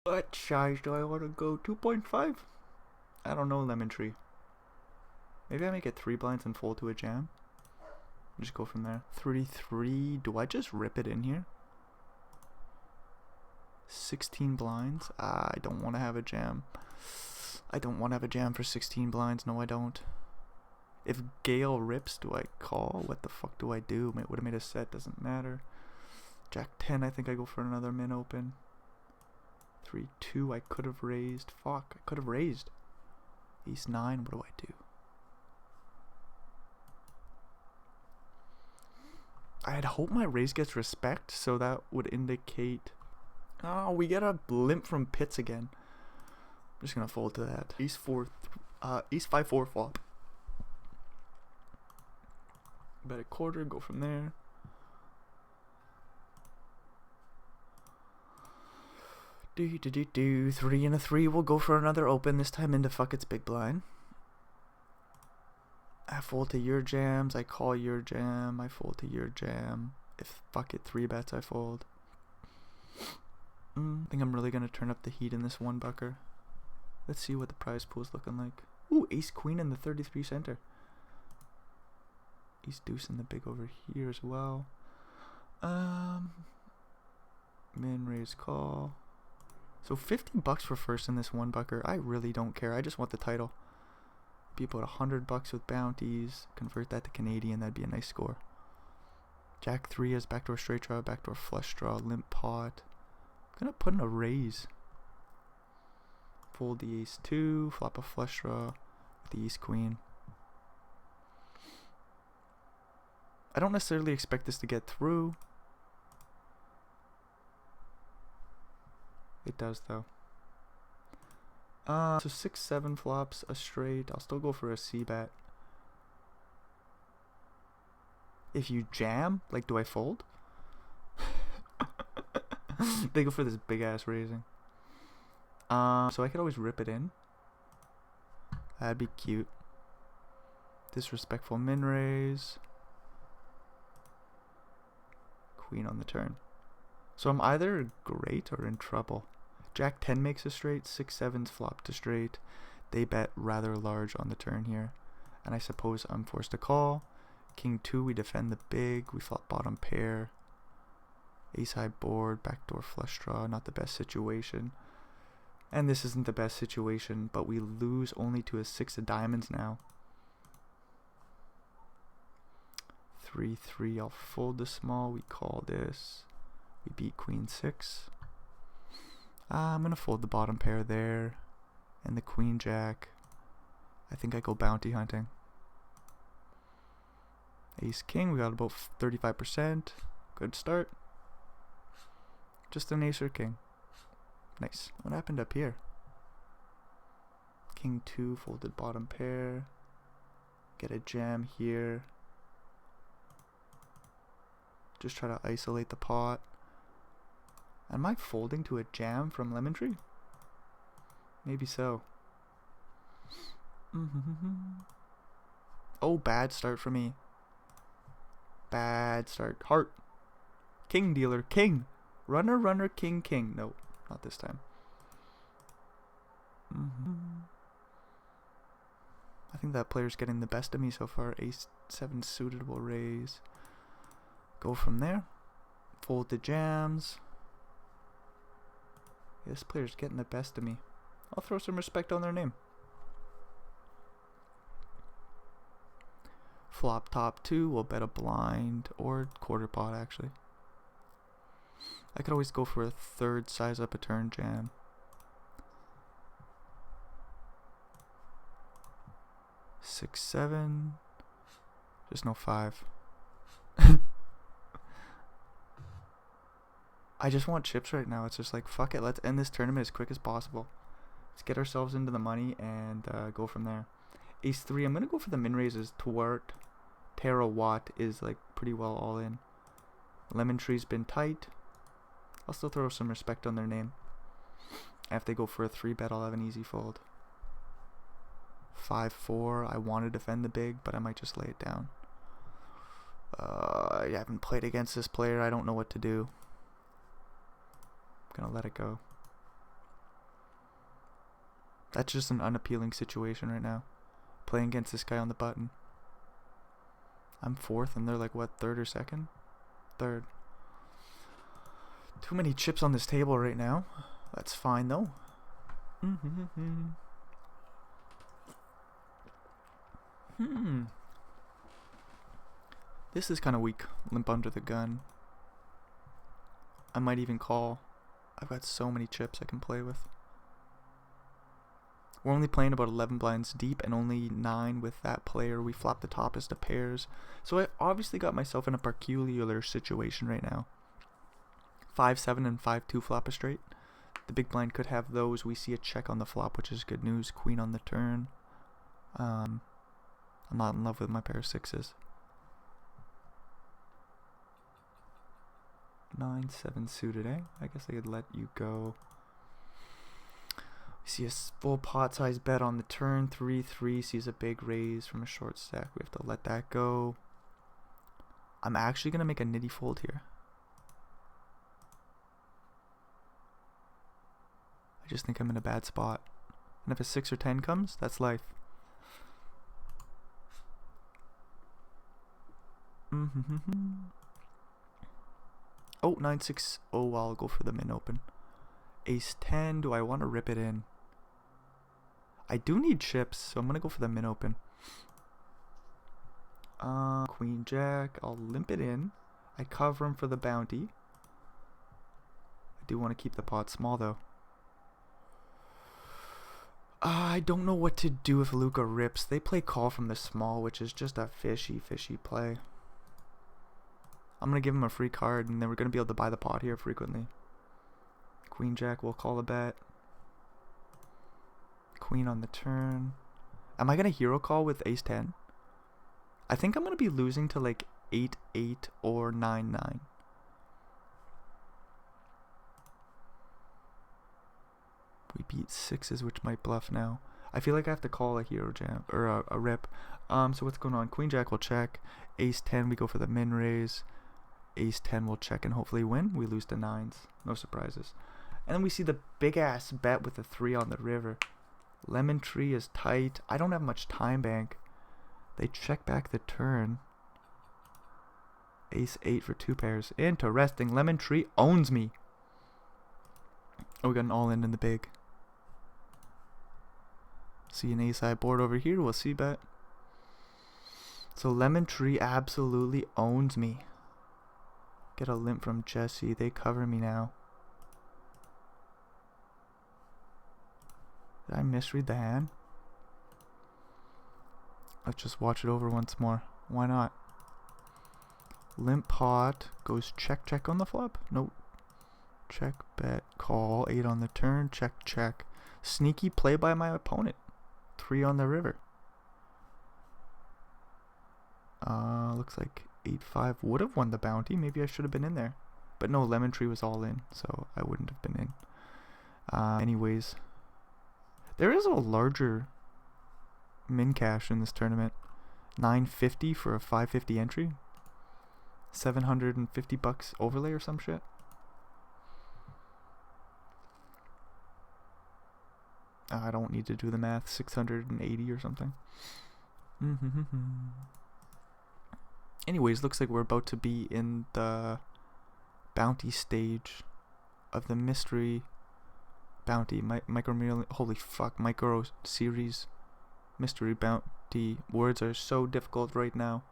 What size do I want to go? 2.5? I don't know, Lemon Tree. Maybe I make it 3 blinds and fold to a jam. Just go from there. 33. Do I just rip it in here? 16 blinds. I don't want to have a jam. I don't want to have a jam for 16 blinds. No, I don't. If Gale rips, do I call? What the fuck do I do? Would have made a set. Doesn't matter. Jack 10. I think I go for another min open. 3-2. I could have raised. Fuck, I could have raised. Ace 9. What do I do? I had hoped my raise gets respect, so that would indicate. Oh, we get a limp from pits again. I'm just gonna fold to that. Ace 4, Ace 5-4 flop. Bet a quarter, go from there. Do 3 and a 3. We'll go for another open. This time into fuck its big blind. I fold to your jams. I call your jam. I fold to your jam. If fuck it 3 bets, I fold. I think I'm really gonna turn up the heat in this one bucker. Let's see what the prize pool's looking like. Ooh, ace queen in the 33 center. Ace deuce in the big over here as well. Min raise call. So $50 for first in this one bucker. I really don't care. I just want the title. Be about $100 with bounties. Convert that to Canadian. That'd be a nice score. Jack 3 has backdoor straight draw, backdoor flush draw, limp pot. I'm gonna put in a raise. Fold the ace 2, flop a flush draw with the ace queen. I don't necessarily expect this to get through. It does though. So 6-7 flops, a straight. I'll still go for a C bet. If you jam, like, do I fold? They go for this big ass raising. So I could always rip it in. That'd be cute. Disrespectful min raise. Queen on the turn. So I'm either great or in trouble. Jack 10 makes a straight, 6-7's flop to straight. They bet rather large on the turn here. And I suppose I'm forced to call. King 2, we defend the big. We flop bottom pair. Ace high board, backdoor flush draw. Not the best situation. And this isn't the best situation, but we lose only to a 6 of diamonds now. 3-3, I'll fold the small. We call this. We beat queen 6. I'm going to fold the bottom pair there. And the queen jack. I think I go bounty hunting. Ace king, we got about 35%. Good start. Just an ace or king. Nice. What happened up here? King 2, folded bottom pair. Get a jam here. Just try to isolate the pot. Am I folding to a jam from Lemon Tree? Maybe so. Oh, bad start for me. Bad start. Heart. King dealer. King. Runner, runner, king, king. No, not this time. I think that player's getting the best of me so far. Ace 7 suitable raise. Go from there. Fold the jams. This player's getting the best of me. I'll throw some respect on their name. Flop top 2. We'll bet a blind or quarter pot actually. I could always go for a third size up a turn jam. Six, 7. Just no 5. I just want chips right now. It's just like, fuck it. Let's end this tournament as quick as possible. Let's get ourselves into the money and go from there. Ace 3. I'm going to go for the min raises. Twart. Terawatt is like pretty well all in. Lemon Tree's been tight. I'll still throw some respect on their name. If they go for a 3 bet, I'll have an easy fold. 5-4. I want to defend the big, but I might just lay it down. I haven't played against this player. I don't know what to do. I'm gonna let it go. That's just an unappealing situation right now. Playing against this guy on the button. I'm 4th and they're like, what, 3rd or 2nd? 3rd. Too many chips on this table right now. That's fine though. This is kind of weak. Limp under the gun. I might even call. I've got so many chips I can play with. We're only playing about 11 blinds deep and only 9 with that player. We flop the top as to pairs. So I obviously got myself in a peculiar situation right now. 5-7 and 5-2 flop a straight. The big blind could have those. We see a check on the flop, which is good news. Queen on the turn. I'm not in love with my pair of sixes. 9-7 suited, eh? I guess I could let you go. We see a full pot size bet on the turn. 3-3 sees a big raise from a short stack. We have to let that go. I'm actually going to make a nitty fold here. I just think I'm in a bad spot. And if a 6 or 10 comes, that's life. Oh, 9-6. Oh, I'll go for the min open. Ace 10. Do I want to rip it in? I do need chips, so I'm going to go for the min open. Queen Jack. I'll limp it in. I cover him for the bounty. I do want to keep the pot small, though. I don't know what to do if Luca rips. They play call from the small, which is just a fishy play. I'm going to give him a free card, and then we're going to be able to buy the pot here frequently. Queen Jack will call a bet. Queen on the turn. Am I going to hero call with Ace 10? I think I'm going to be losing to like 8-8 or 9-9. We beat sixes, which might bluff now. I feel like I have to call a hero jam or a rip. So what's going on? Queen Jack will check. Ace 10, we go for the min raise. Ace 10 will check and hopefully win. We lose to nines. No surprises. And then we see the big ass bet with the 3 on the river. Lemon tree is tight. I don't have much time bank. They check back the turn. Ace 8 for 2 pairs. Interesting. Lemon tree owns me. Oh, we got an all in the big. See an ace high board over here. We'll see bet. So Lemon Tree absolutely owns me. Get a limp from Jesse. They cover me now. Did I misread the hand? Let's just watch it over once more. Why not? Limp pot goes check on the flop. Nope. Check bet call. 8 on the turn. Check. Sneaky play by my opponent. 3 on the river. Looks like 8-5 would have won the bounty. Maybe I should have been in there. But no, Lemon Tree was all in, so I wouldn't have been in. Anyways. There is a larger min cash in this tournament. $950 for a $550 entry. $750 overlay or some shit. I don't need to do the math. 680 or something. Anyways, looks like we're about to be in the bounty stage of the mystery bounty. Holy fuck, micro series mystery bounty. Words are so difficult right now.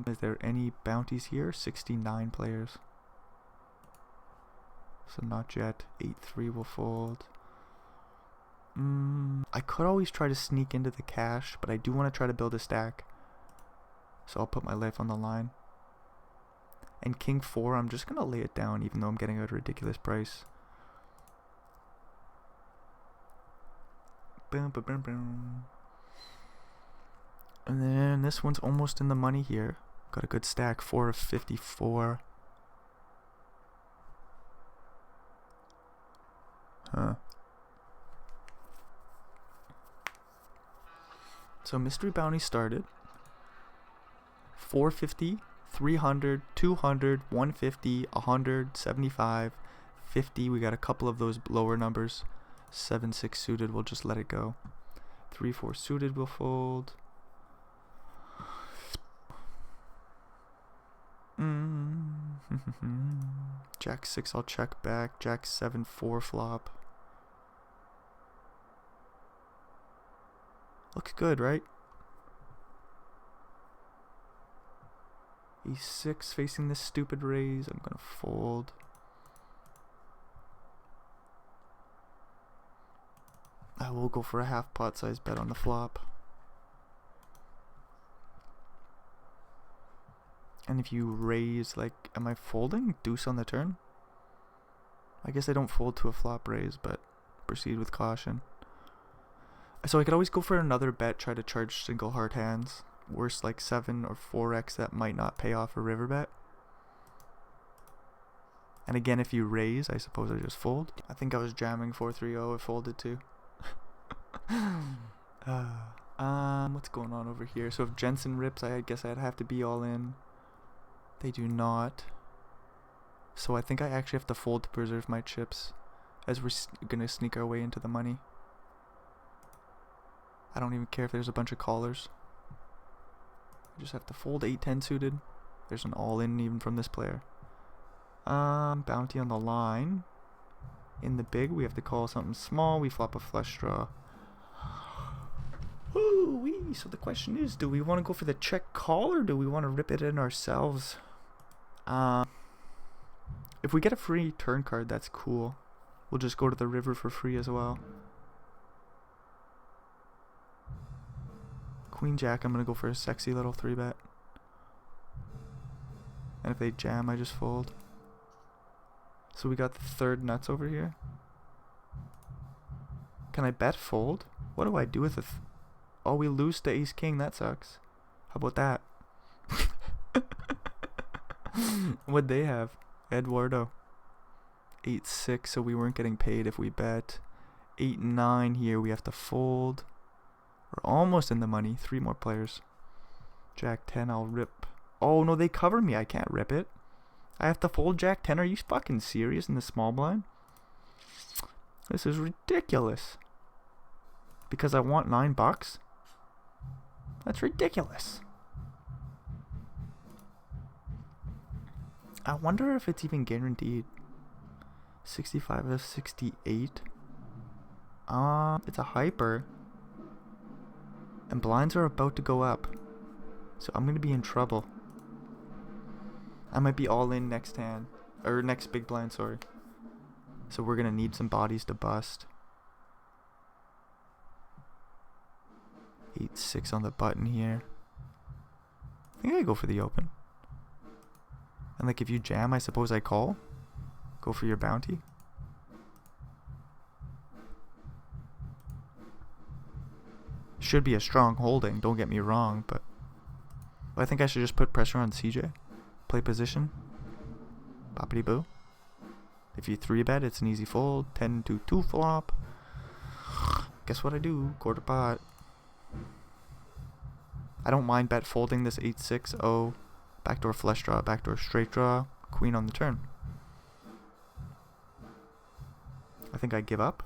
Is there any bounties here? 69 players. So not yet. 8-3 will fold. I could always try to sneak into the cash, but I do want to try to build a stack. So I'll put my life on the line. And King 4, I'm just going to lay it down even though I'm getting a ridiculous price. Boom, boom, boom, boom. And then this one's almost in the money here. Got a good stack, 4 of 54. Huh. So mystery bounty started. 450, 300, 200, 150, 100, 75, 50. We got a couple of those lower numbers. 7-6 suited, we'll just let it go. 3-4 suited will fold. Jack 6 I'll check back. Jack 7 4 flop. Looks good, right? E6 facing this stupid raise. I'm gonna fold. We'll go for a half pot size bet on the flop. And if you raise, like, am I folding deuce on the turn? I guess I don't fold to a flop raise, but proceed with caution. So I could always go for another bet, try to charge single hard hands. Worst, like 7 or 4x that might not pay off a river bet. And again, if you raise, I suppose I just fold. I think I was jamming 4-3-0. I folded too. What's going on over here? So if Jensen rips, I guess I'd have to be all in. They do not. So I think I actually have to fold to preserve my chips, as we're gonna sneak our way into the money. I don't even care if there's a bunch of callers. I just have to fold 8-10 suited. There's an all-in even from this player. Bounty on the line. In the big, we have to call something small. We flop a flush draw. Ooh-wee. So the question is, do we want to go for the check call or do we want to rip it in ourselves? If we get a free turn card, that's cool. We'll just go to the river for free as well. Queen Jack, I'm going to go for a sexy little 3-bet. And if they jam, I just fold. So we got the third nuts over here. Can I bet fold? What do I do with it? Oh, we lose to ace king. That sucks. How about that? What'd they have? Eduardo. 8-6, so we weren't getting paid if we bet. 8-9 here, we have to fold. We're almost in the money. 3 more players. Jack 10, I'll rip. Oh, no, they cover me. I can't rip it. I have to fold Jack 10. Are you fucking serious in the small blind? This is ridiculous. Because I want $9? That's ridiculous. I wonder if it's even guaranteed. 65 of 68. It's a hyper. And blinds are about to go up. So I'm going to be in trouble. I might be all in next hand. Or next big blind, sorry. So we're going to need some bodies to bust. 8-6 on the button here. I think I go for the open. And like if you jam, I suppose I call. Go for your bounty. Should be a strong holding, don't get me wrong, but I think I should just put pressure on CJ. Play position. Boppity boo. If you 3-bet, it's an easy fold. 10-2 flop. Guess what I do? Quarter pot. I don't mind bet folding this 8-6-0. Backdoor flush draw, backdoor straight draw. Queen on the turn. I think I give up.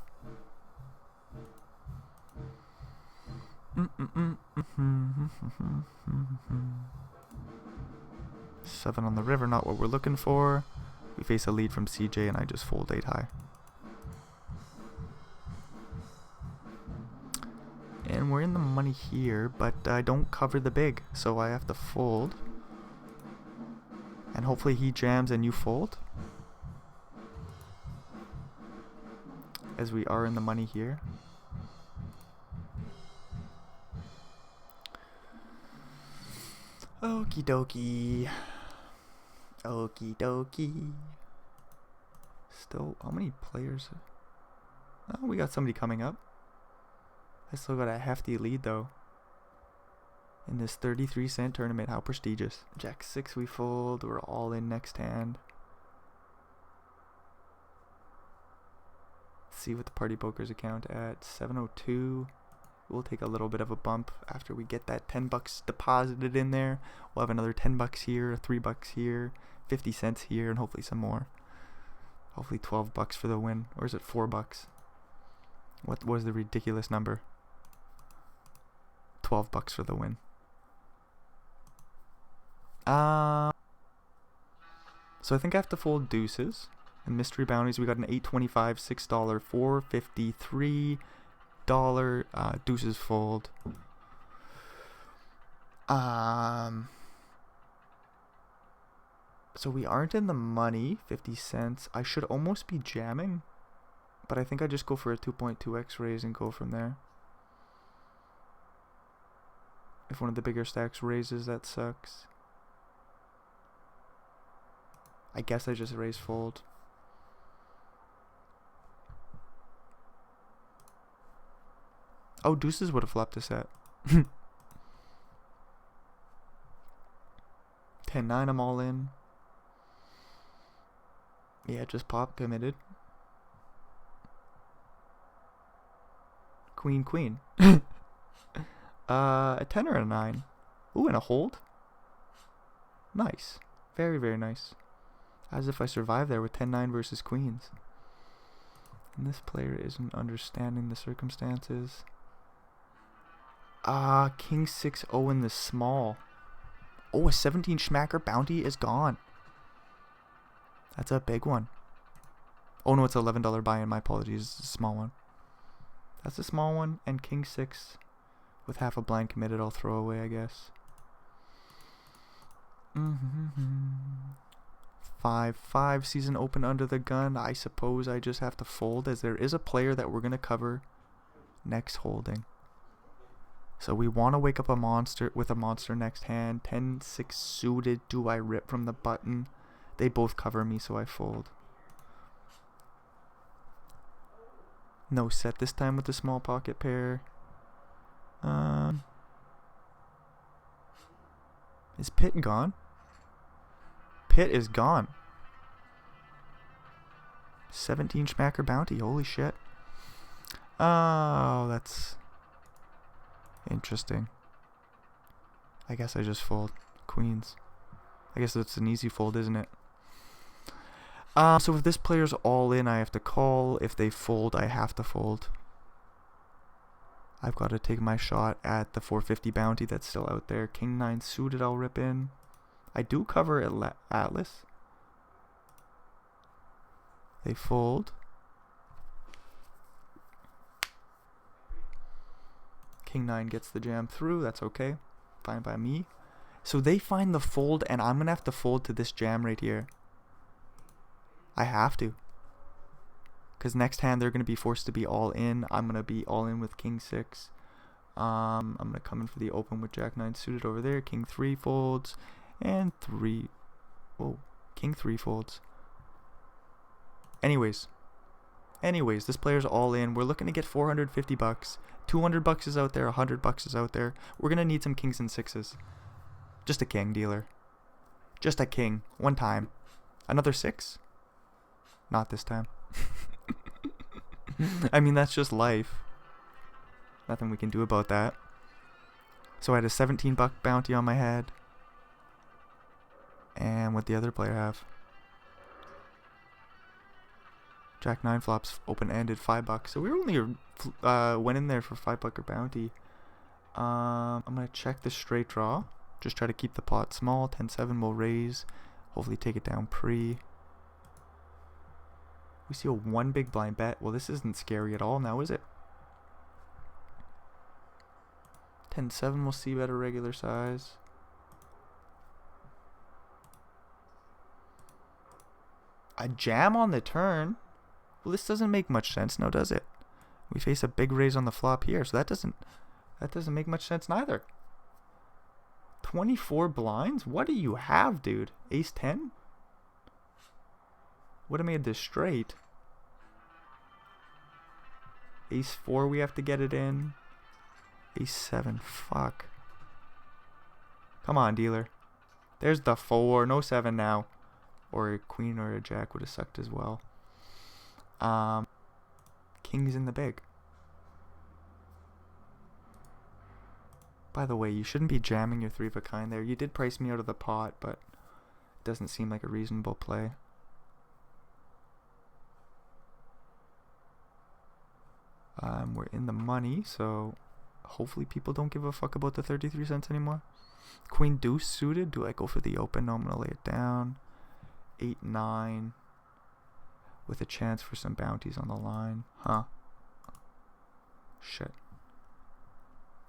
7 on the river, not what we're looking for. We face a lead from CJ and I just fold 8 high. And we're in the money here, but I don't cover the big, so I have to fold. And hopefully he jams and you fold. As we are in the money here. Okie dokie. Okie dokie. Still, how many players? Oh, we got somebody coming up. I still got a hefty lead though. In this 33-cent tournament, how prestigious. Jack 6 we fold, we're all in next hand. Let's see what the party poker's account at. 702. We'll take a little bit of a bump after we get that $10 deposited in there. We'll have another $10 here, $3 here, 50 cents here, and hopefully some more. Hopefully $12 for the win. Or is it $4? What was the ridiculous number? $12 for the win. So I think I have to fold deuces. And mystery bounties, we got an $8.25, $6, $4.53 deuces fold. So we aren't in the money, 50 cents. I should almost be jamming, But I think I just go for a 2.2x raise and go from there. If one of the bigger stacks raises, that sucks. I guess I just raise fold. Oh, deuces would have flopped a set. 10-9, I'm all in. Yeah, just pop, committed. Queen, queen. A 10 or a 9. Ooh, and a hold. Nice. Very, very nice. As if I survived there with 10-9 versus queens. And this player isn't understanding the circumstances. King 6-0 in the small. Oh, a 17 schmacker bounty is gone. That's a big one. Oh no, it's an $11 buy-in. My apologies. It's a small one. That's a small one. And King 6 with half a blind committed, I'll throw away, I guess. 5-5 season open under the gun. I suppose I just have to fold, as there is a player that we're going to cover next holding. So we want to wake up a monster with a monster next hand. 10-6 suited. Do I rip from the button? They both cover me, so I fold. No set this time with the small pocket pair. Is Pit gone? Pit is gone. 17 schmacker bounty. Holy shit. Oh, that's interesting. I guess I just fold. Queens. I guess that's an easy fold, isn't it? So if this player's all in, I have to call. If they fold, I have to fold. I've got to take my shot at the 450 bounty that's still out there. King 9 suited, I'll rip in. I do cover Atlas. They fold. King 9 gets the jam through. That's okay. Fine by me. So they find the fold, and I'm going to have to fold to this jam right here. I have to. Because next hand they're going to be forced to be all in. I'm going to be all in with King 6. I'm going to come in for the open with Jack 9 suited over there. King 3 folds. And 3. Whoa. King 3 folds. Anyways, this player's all in. We're looking to get 450 bucks. 200 bucks is out there. 100 bucks is out there. We're going to need some kings and sixes. Just a king, dealer. Just a king. One time. Another 6? Not this time. I mean, that's just life. Nothing we can do about that. So I had a 17 buck bounty on my head. And what the other player have? Jack 9 flops open-ended, 5 bucks. So we only went in there for 5 bucker bounty. I'm going to check the straight draw. Just try to keep the pot small. 10-7 will raise. Hopefully take it down pre. We see a 1 big blind bet. Well, this isn't scary at all now, is it? 10-7 we'll see better regular size. A jam on the turn? Well, this doesn't make much sense now, does it? We face a big raise on the flop here, so that doesn't make much sense neither. 24 blinds? What do you have, dude? Ace 10? Would have made this straight. Ace 4, we have to get it in. Ace 7, fuck. Come on, dealer. There's the 4, no 7 now. Or a queen or a jack would have sucked as well. King's in the big. By the way, you shouldn't be jamming your 3 of a kind there. You did price me out of the pot, but it doesn't seem like a reasonable play. We're in the money, so hopefully people don't give a fuck about the 33 cents anymore. Queen deuce suited. Do I go for the open? No, I'm going to lay it down. 8-9 with a chance for some bounties on the line. Huh. Shit.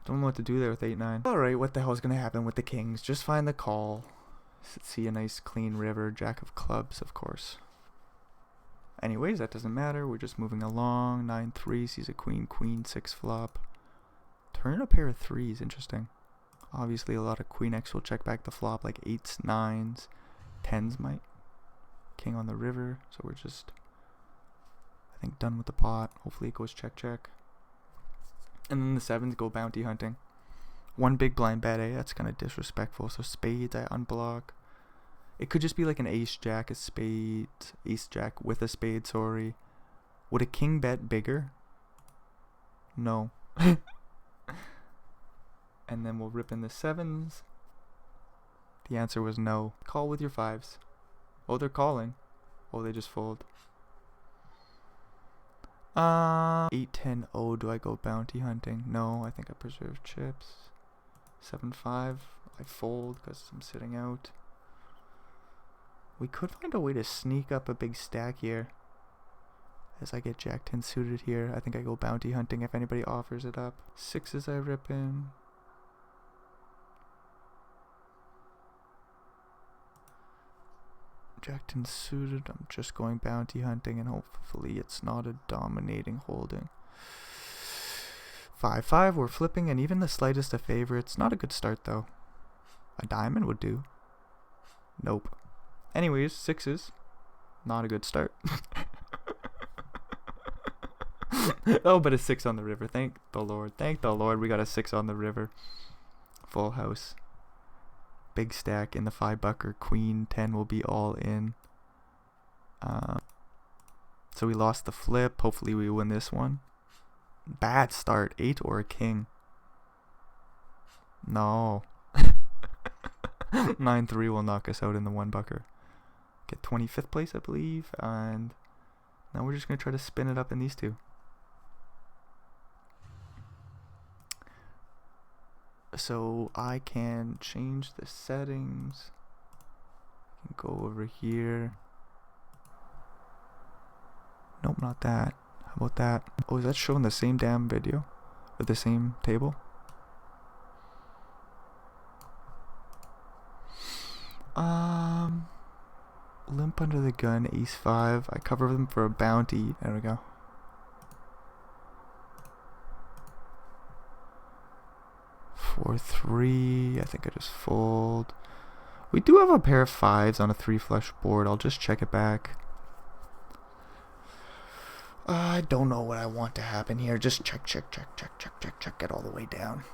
Don't know what to do there with 8-9. Alright, what the hell is going to happen with the kings? Just find the call. See a nice clean river. Jack of clubs, of course. Anyways, that doesn't matter. We're just moving along. 9-3 sees a queen, queen 6 flop. Turn a pair of 3s. Interesting. Obviously, a lot of queen X will check back the flop, like 8s, 9s, 10s might. King on the river. So we're just, I think, done with the pot. Hopefully it goes check, check. And then the 7s go bounty hunting. One big blind bet, eh? That's kind of disrespectful. So spades, I unblock. It could just be like an ace jack, a spade, ace jack with a spade, sorry. Would a king bet bigger? No. And then we'll rip in the 7s. The answer was no. Call with your 5s. Oh, they're calling. Oh, they just fold. 8-10. Oh, do I go bounty hunting? No, I think I preserve chips. 7-5. I fold because I'm sitting out. We could find a way to sneak up a big stack here. As I get jack 10 suited here, I think I go bounty hunting if anybody offers it up. 6s I rip in. Jack 10 suited, I'm just going bounty hunting and hopefully it's not a dominating holding. 5-5, we're flipping and even the slightest of favorites. Not a good start though. A diamond would do. Nope. Anyways, 6s. Not a good start. Oh, but a 6 on the river. Thank the Lord. Thank the Lord we got a 6 on the river. Full house. Big stack in the 5-bucker. Queen 10 will be all in. So we lost the flip. Hopefully we win this one. Bad start. 8 or a king. No. 9-3 will knock us out in the 1-bucker. Get 25th place, I believe. And now we're just going to try to spin it up in these two. So I can change the settings. I can go over here. Nope, not that. How about that? Oh, is that showing the same damn video? Or the same table? Limp under the gun, ace 5. I cover them for a bounty. There we go. Four, 3. I think I just fold. We do have a pair of 5s on a 3 flush board. I'll just check it back. I don't know what I want to happen here. Just check, check, check, check, check, check, check. Get all the way down.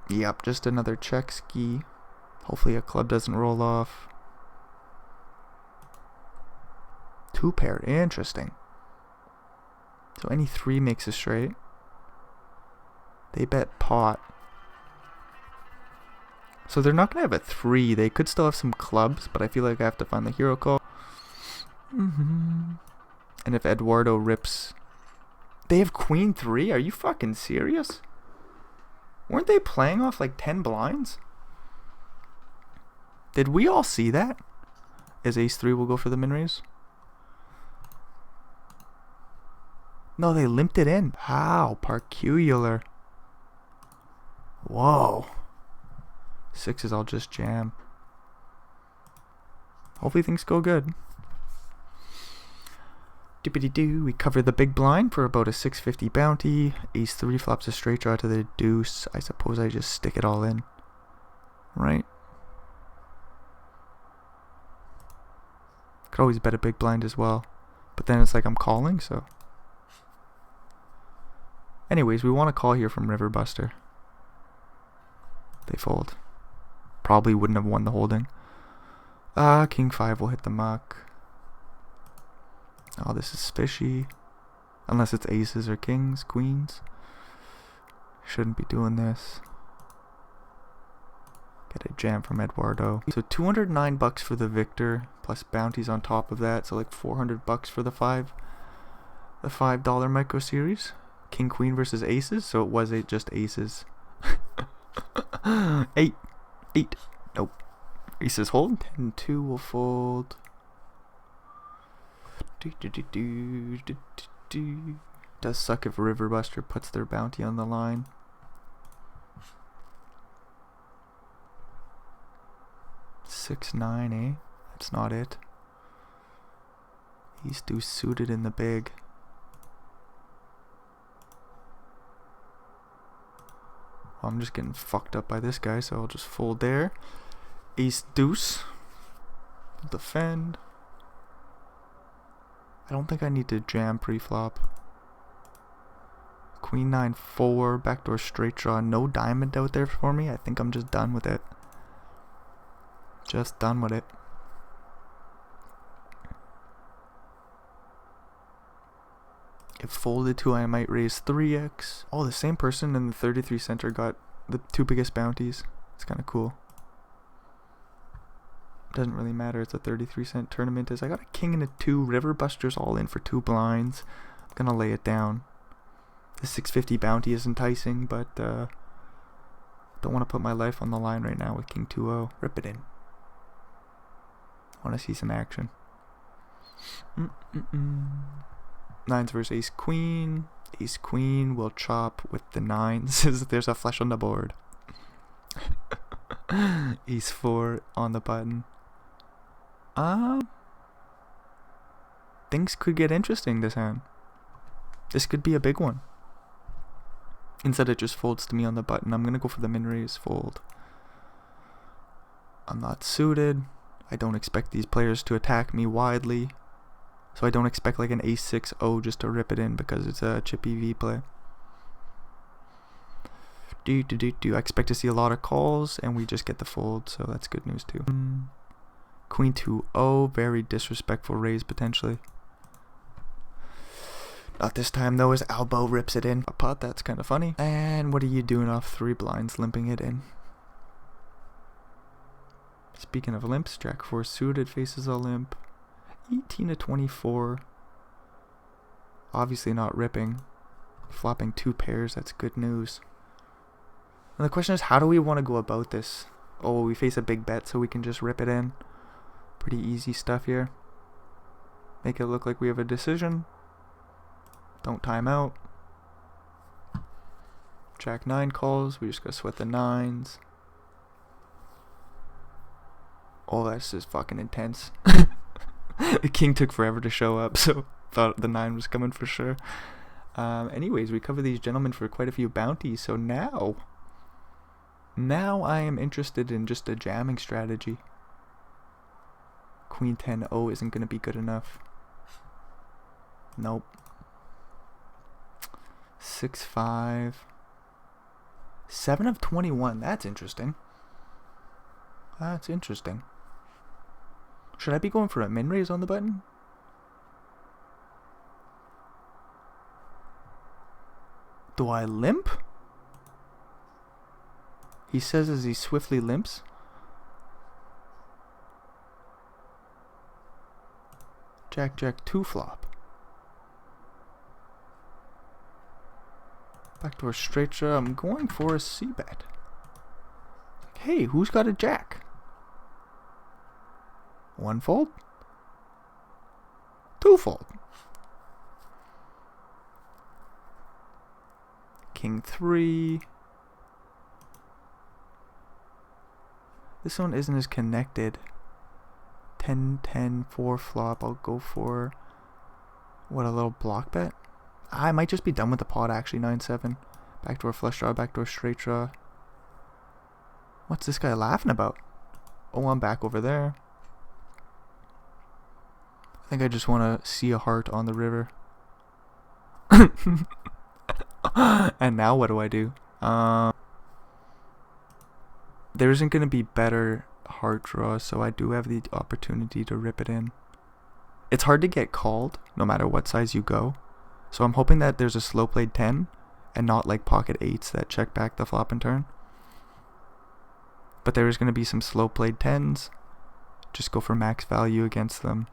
Yep, just another check ski. Hopefully a club doesn't roll off. 2 pair. Interesting. So any 3 makes a straight. They bet pot. So they're not going to have a 3. They could still have some clubs, but I feel like I have to find the hero call. And if Eduardo rips... They have queen 3? Are you fucking serious? Weren't they playing off like 10 blinds? Did we all see that? As ace 3 will go for the min raise? No, they limped it in. How peculiar. Whoa. 6s I'll just jam. Hopefully things go good. Dippity-doo. We cover the big blind for about a 650 bounty. Ace 3 flops a straight draw to the deuce. I suppose I just stick it all in. Right? Could always bet a big blind as well. But then it's like I'm calling, so. Anyways, we want to call here from River Buster. They fold. Probably wouldn't have won the holding. King 5 will hit the muck. Oh, this is fishy. Unless it's aces or kings, queens. Shouldn't be doing this. Get a jam from Eduardo. So $209 for the victor, plus bounties on top of that. So like $400 for the $5 micro series. King queen versus aces. So it was just aces. 8. Nope. Aces hold. 10-2 will fold. Does suck if Riverbuster puts their bounty on the line. Six, 9, eh? That's not it. Ace deuce suited in the big. Well, I'm just getting fucked up by this guy, so I'll just fold there. Ace deuce. Defend. I don't think I need to jam pre-flop. Queen 9-4, backdoor straight draw. No diamond out there for me. I think I'm just done with it. Just done with it. If folded to, I might raise 3x. Oh, the same person in the 33 center got the 2 biggest bounties. It's kind of cool. Doesn't really matter. It's a 33 cent tournament. I got a king and a 2. River Busters all in for 2 blinds. I'm going to lay it down. The 650 bounty is enticing, but don't want to put my life on the line right now with king 2-0. Rip it in. Want to see some action. Nines versus ace queen. Ace queen will chop with the nines. There's a flush on the board. Ace 4 on the button. Things could get interesting this hand. This could be a big one. Instead it just folds to me on the button. I'm gonna go for the min raise fold. I'm not suited. I don't expect these players to attack me widely. So I don't expect like an ace 6-0 just to rip it in because it's a chippy V play. I expect to see a lot of calls and we just get the fold, so that's good news too. Queen 2-0, very disrespectful raise potentially. Not this time though, as elbow rips it in. A pot, that's kind of funny. And what are you doing off 3 blinds, limping it in? Speaking of limps, Jack 4 suited faces a limp. 18-24. Obviously not ripping. Flopping 2 pairs, that's good news. And the question is, how do we want to go about this? Oh, we face a big bet so we can just rip it in. Pretty easy stuff here. Make it look like we have a decision. Don't time out. Jack 9 calls. We just gotta sweat the 9s. Oh, that's just fucking intense. The king took forever to show up, so thought the 9 was coming for sure. Anyways, we cover these gentlemen for quite a few bounties, so now I am interested in just a jamming strategy. Queen 10-0 isn't going to be good enough. Nope. 6-5. 7 of 21. That's interesting. That's interesting. Should I be going for a min raise on the button? Do I limp? He says as he swiftly limps. Jack 2 flop. Backdoor straight draw. I'm going for a c-bet. Hey, who's got a jack? 1 fold? 2 fold. King 3. This one isn't as connected. 10-10 4 flop. I'll go for what, a little block bet? I might just be done with the pot actually. 9-7. Backdoor flush draw, backdoor straight draw. What's this guy laughing about? Oh, I'm back over there. I think I just want to see a heart on the river. And now what do? There isn't going to be better heart draws, so I do have the opportunity to rip it in. It's hard to get called no matter what size you go, so I'm hoping that there's a slow played 10 and not like pocket 8s that check back the flop and turn. But there is going to be some slow played 10s. Just go for max value against them.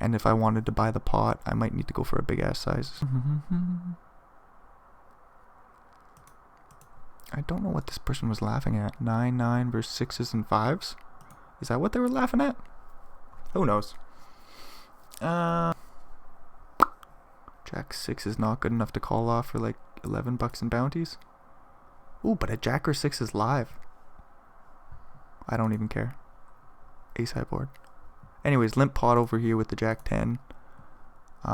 And if I wanted to buy the pot, I might need to go for a big ass size. I don't know what this person was laughing at. 9-9 versus 6s and 5s. Is that what they were laughing at? Who knows? Jack 6 is not good enough to call off for like $11 in bounties. Ooh, but a Jack or 6 is live. I don't even care. Ace high board. Anyways, limp pot over here with the Jack 10. We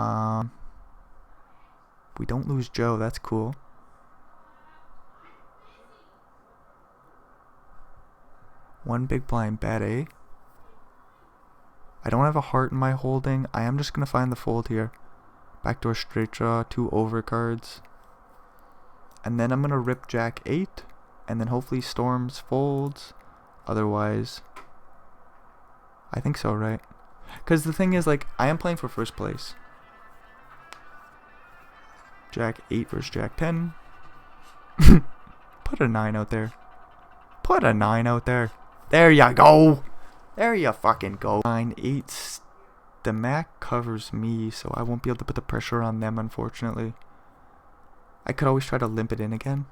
don't lose Joe. That's cool. One big blind bet, eh? I don't have a heart in my holding. I am just going to find the fold here. Backdoor straight draw, 2 overcards. And then I'm going to rip Jack 8. And then hopefully Storms folds. Otherwise, I think so, right? Because the thing is, like, I am playing for first place. Jack 8 versus Jack 10. Put a 9 out there. Put a 9 out there. There ya go. There ya fucking go. 9, 8. The Mac covers me, so I won't be able to put the pressure on them, unfortunately. I could always try to limp it in again.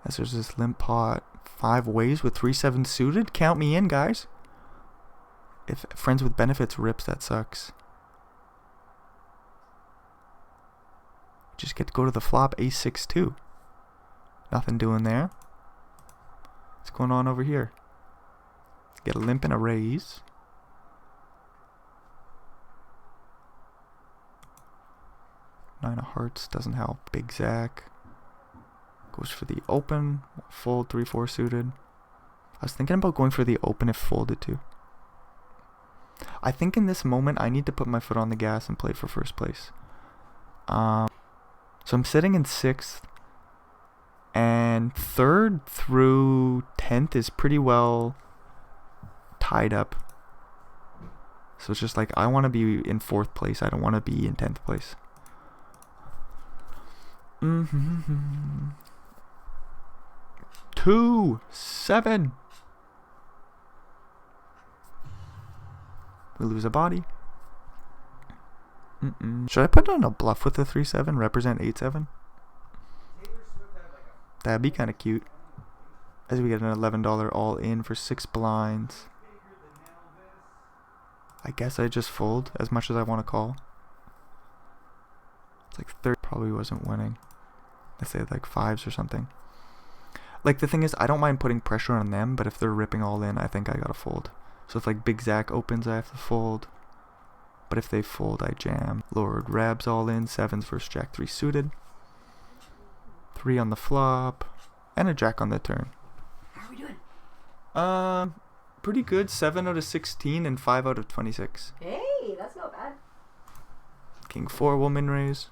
As there's this limp pot. 5 ways with 3-7 suited. Count me in, guys. If friends with benefits rips, that sucks. Just get to go to the flop. Ace-6 too. Nothing doing there. What's going on over here? Get a limp and a raise. Nine of hearts doesn't help. Big Zach goes for the open. Fold 3-4 suited. I was thinking about going for the open if folded too. I think in this moment I need to put my foot on the gas and play for first place. So I'm sitting in 6th. And 3rd through 10th is pretty well tied up. So it's just like I want to be in 4th place. I don't want to be in 10th place. 2, 7. We lose a body. Should I put on a bluff with the 3-7? Represent 8-7? That'd be kind of cute. As we get an $11 all in for 6 blinds. I guess I just fold as much as I want to call. It's like 30. Probably wasn't winning. I say like 5s or something. Like the thing is, I don't mind putting pressure on them, but if they're ripping all in, I think I gotta fold. So if like Big Zach opens, I have to fold. But if they fold, I jam. Lord Rabs all in. 7s versus Jack 3 suited. 3 on the flop. And a Jack on the turn. How are we doing? Pretty good. 7 out of 16 and 5 out of 26. Hey, that's not bad. King 4 will min raise.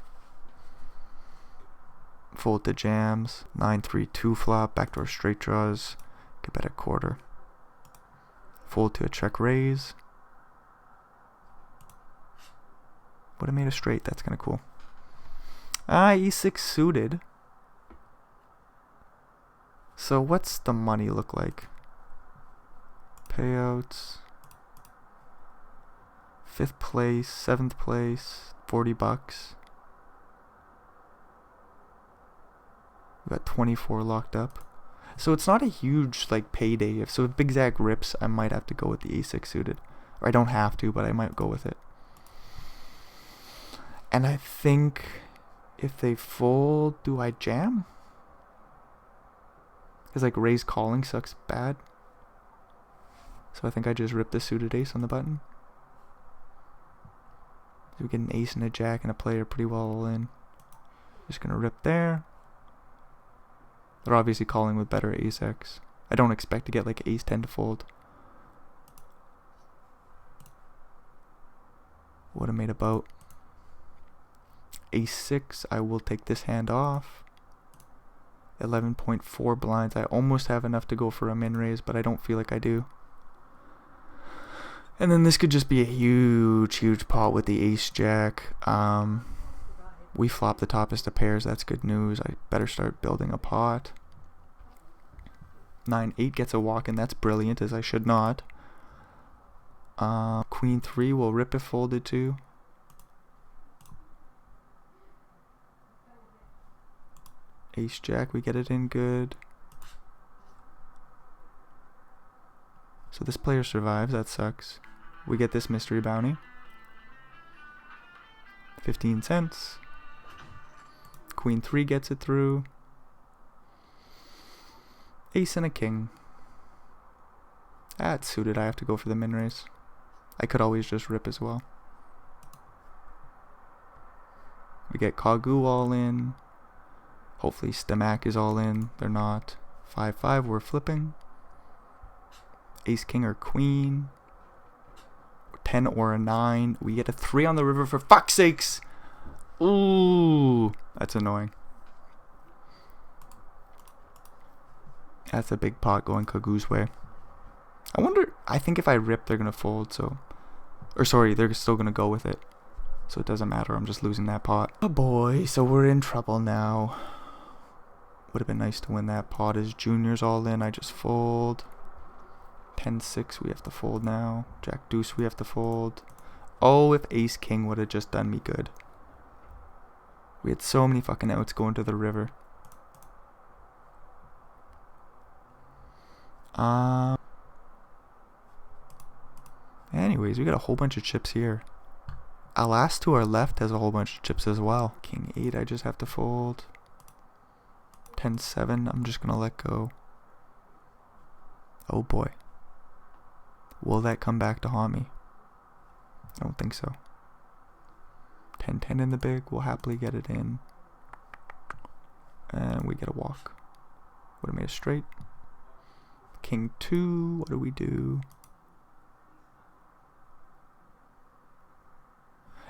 Fold to jams. 9-3-2 flop. Backdoor straight draws. Could bet a quarter. Fold to a check raise. Would have made a straight. That's kind of cool. E6 suited. So what's the money look like? Payouts. 5th place, 7th place, $40. We got 24 locked up. So it's not a huge like payday. So if Big Zach rips, I might have to go with the A6 suited. Or I don't have to, but I might go with it. And I think if they fold, do I jam? Because like raise calling sucks bad. So I think I just rip the suited ace on the button. So we get an ace and a jack and a player pretty well all in. Just gonna rip there. They're obviously calling with better ace x. I don't expect to get like ace 10 to fold. Would have made about ace 6. I will take this hand off. 11.4 blinds. I almost have enough to go for a min raise, but I don't feel like I do. And then this could just be a huge pot with the ace jack. We flop the toppest of pairs. That's good news. I better start building a pot. 9-8 gets a walk in. That's brilliant, as I should not. Queen 3 will rip if folded too. Ace jack, we get it in good. So this player survives. That sucks. We get this mystery bounty. 15 cents. Queen 3 gets it through. Ace and a king. That's suited. I have to go for the min raise. I could always just rip as well. We get Kagu all in. Hopefully Stamak is all in. They're not. 5-5, we're flipping. Ace, king, or queen. 10 or a 9. We get a 3 on the river, for fuck's sakes. Ooh, that's annoying. That's a big pot going Kagu's way. I think if I rip, they're going to fold, so. Or sorry, they're still going to go with it. So it doesn't matter, I'm just losing that pot. Oh boy, so we're in trouble now. Would have been nice to win that pot. As juniors all in, I just fold. 10-6, we have to fold now. Jack deuce, we have to fold. Oh, if ace king would have just done me good. We had so many fucking outs going to the river. Anyways, we got a whole bunch of chips here. Alas to our left has a whole bunch of chips as well. King 8, I just have to fold. 10-7, I'm just gonna let go. Oh boy. Will that come back to haunt me? I don't think so. 10-10 in the big, we'll happily get it in. And we get a walk. Would have made a straight. King 2, what do we do?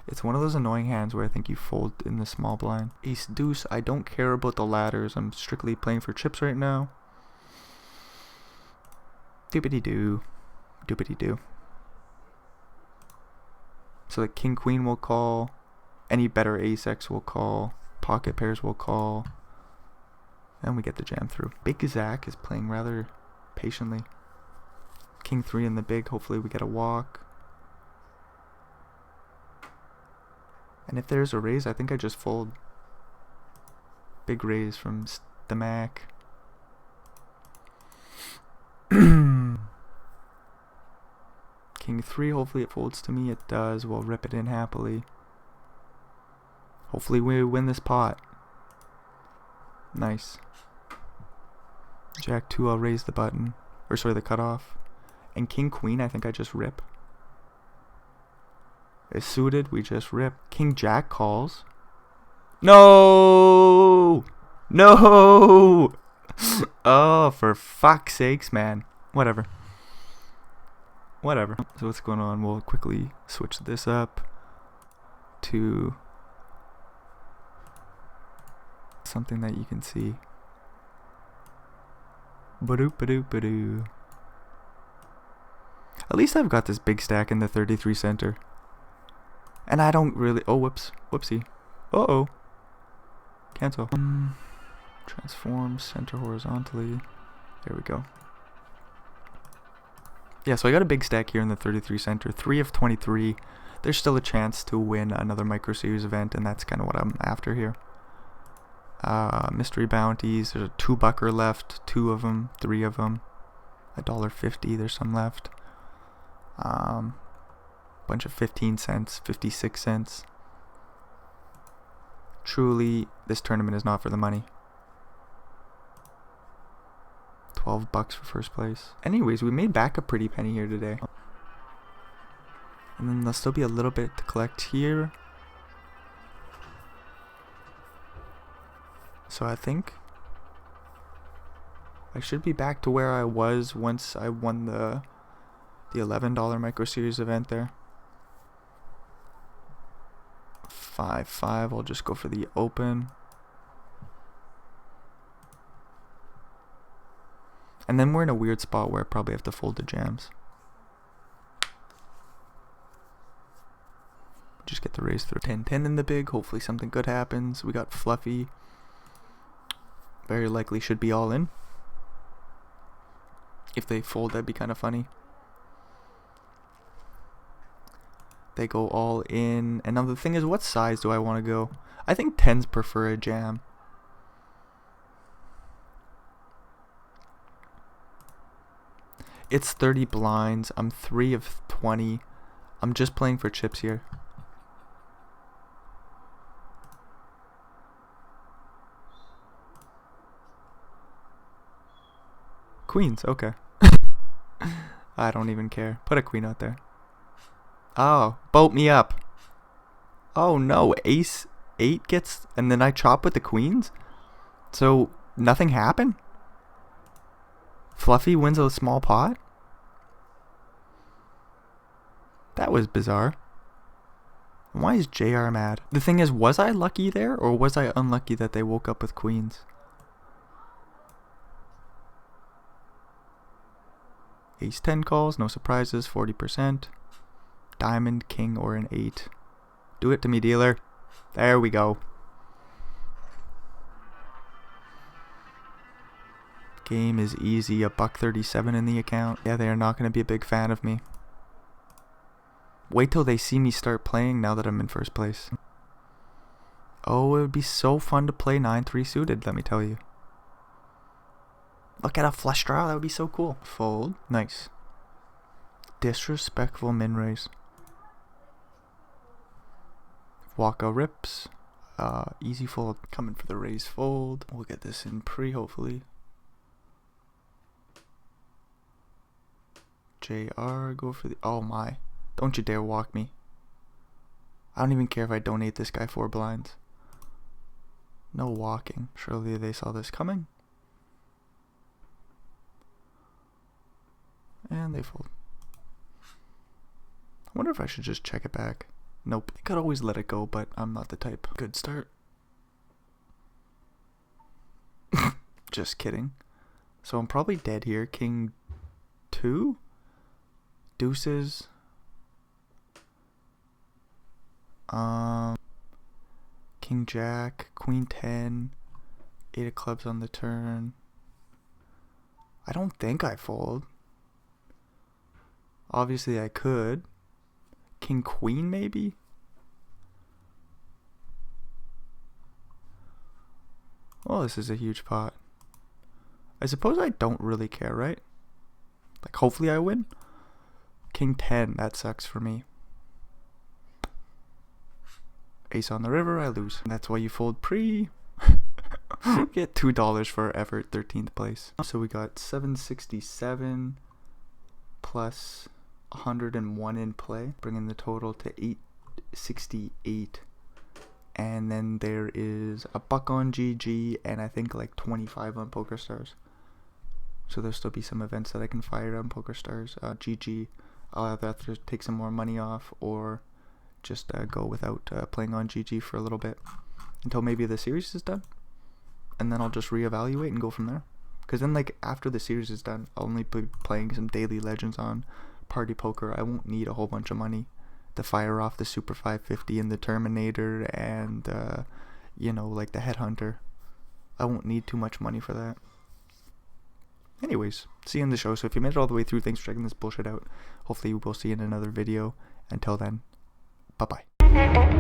It's one of those annoying hands where I think you fold in the small blind. Ace deuce, I don't care about the ladders. I'm strictly playing for chips right now. Doobity doo. Doobity doo. So the king queen will call. Any better ace x will call. Pocket pairs will call. And we get the jam through. Big Zach is playing rather patiently. King 3 in the big. Hopefully we get a walk. And if there's a raise, I think I just fold. Big raise from Stamak. King 3, hopefully it folds to me. It does. We'll rip it in happily. Hopefully we win this pot. Nice. Jack 2, I'll raise the button. Or sorry, the cutoff. And King Queen, I think I just rip. Is suited, we just rip. King Jack calls. No! No! Oh, for fuck's sakes, man. Whatever. Whatever. So what's going on? We'll quickly switch this up to something that you can see. Ba-doop, ba-doop, ba-doo. At least I've got this big stack in the 33 center. And I don't really... Oh, whoops. Whoopsie. Uh-oh. Cancel. Transform center horizontally. There we go. Yeah, so I got a big stack here in the 33 center. 3 of 23. There's still a chance to win another Micro Series event, and that's kind of what I'm after here. Mystery bounties. There's a 2-bucker left. 2 of them. 3 of them. $1.50. There's some left. Bunch of 15 cents. 56 cents. Truly, this tournament is not for the money. $12 for first place. Anyways, we made back a pretty penny here today. And then there'll still be a little bit to collect here. So I think I should be back to where I was once I won the $11 Micro Series event there. 5-5, I'll just go for the open. And then we're in a weird spot where I probably have to fold the jams. Just get the raise through. 10-10 in the big, hopefully something good happens. We got Fluffy. Very likely should be all in. If they fold, that'd be kind of funny. They go all in. And now the thing is, what size do I want to go? I think 10s prefer a jam. It's 30 blinds. I'm 3 of 20. I'm just playing for chips here. Queens, okay. I don't even care. Put a queen out there. Oh, boat me up. Oh no, ace 8 gets, and then I chop with the queens? So nothing happened? Fluffy wins a small pot? That was bizarre. Why is JR mad? The thing is, was I lucky there, or was I unlucky that they woke up with queens? Ace 10 calls, no surprises, 40%. Diamond, king, or an 8. Do it to me, dealer. There we go. Game is easy, $1.37 in the account. Yeah, they are not going to be a big fan of me. Wait till they see me start playing now that I'm in first place. Oh, it would be so fun to play 9-3 suited, let me tell you. Look at a flush draw, that would be so cool. Fold, nice. Disrespectful min raise. Waka rips. Easy fold, coming for the raise fold. We'll get this in pre, hopefully. JR, go for the, oh my. Don't you dare walk me. I don't even care if I donate this guy 4 blinds. No walking. Surely they saw this coming. And they fold. I wonder if I should just check it back. Nope. I could always let it go, but I'm not the type. Good start. Just kidding. So I'm probably dead here. King 2? Deuces. King Jack, Queen 10, 8 of clubs on the turn. I don't think I fold. Obviously I could. King Queen maybe? Well, this is a huge pot. I suppose I don't really care, right? Like, hopefully I win. King 10, that sucks for me. Ace on the river, I lose. That's why you fold pre. Get $2 for effort, 13th place. So we got 767 plus 101 in play, bringing the total to 868. And then there is a buck on GG and I think like 25 on PokerStars. So there'll still be some events that I can fire on PokerStars. GG, I'll either have to take some more money off or just go without playing on GG for a little bit until maybe the series is done, and then I'll just reevaluate and go from there. Because then, like, after the series is done, I'll only be playing some daily legends on Party Poker. I won't need a whole bunch of money to fire off the Super 550 and the Terminator and you know, like the Headhunter. I won't need too much money for that. Anyways, see you in the show. So if you made it all the way through, thanks for checking this bullshit out. Hopefully we'll see you in another video. Until then, bye-bye.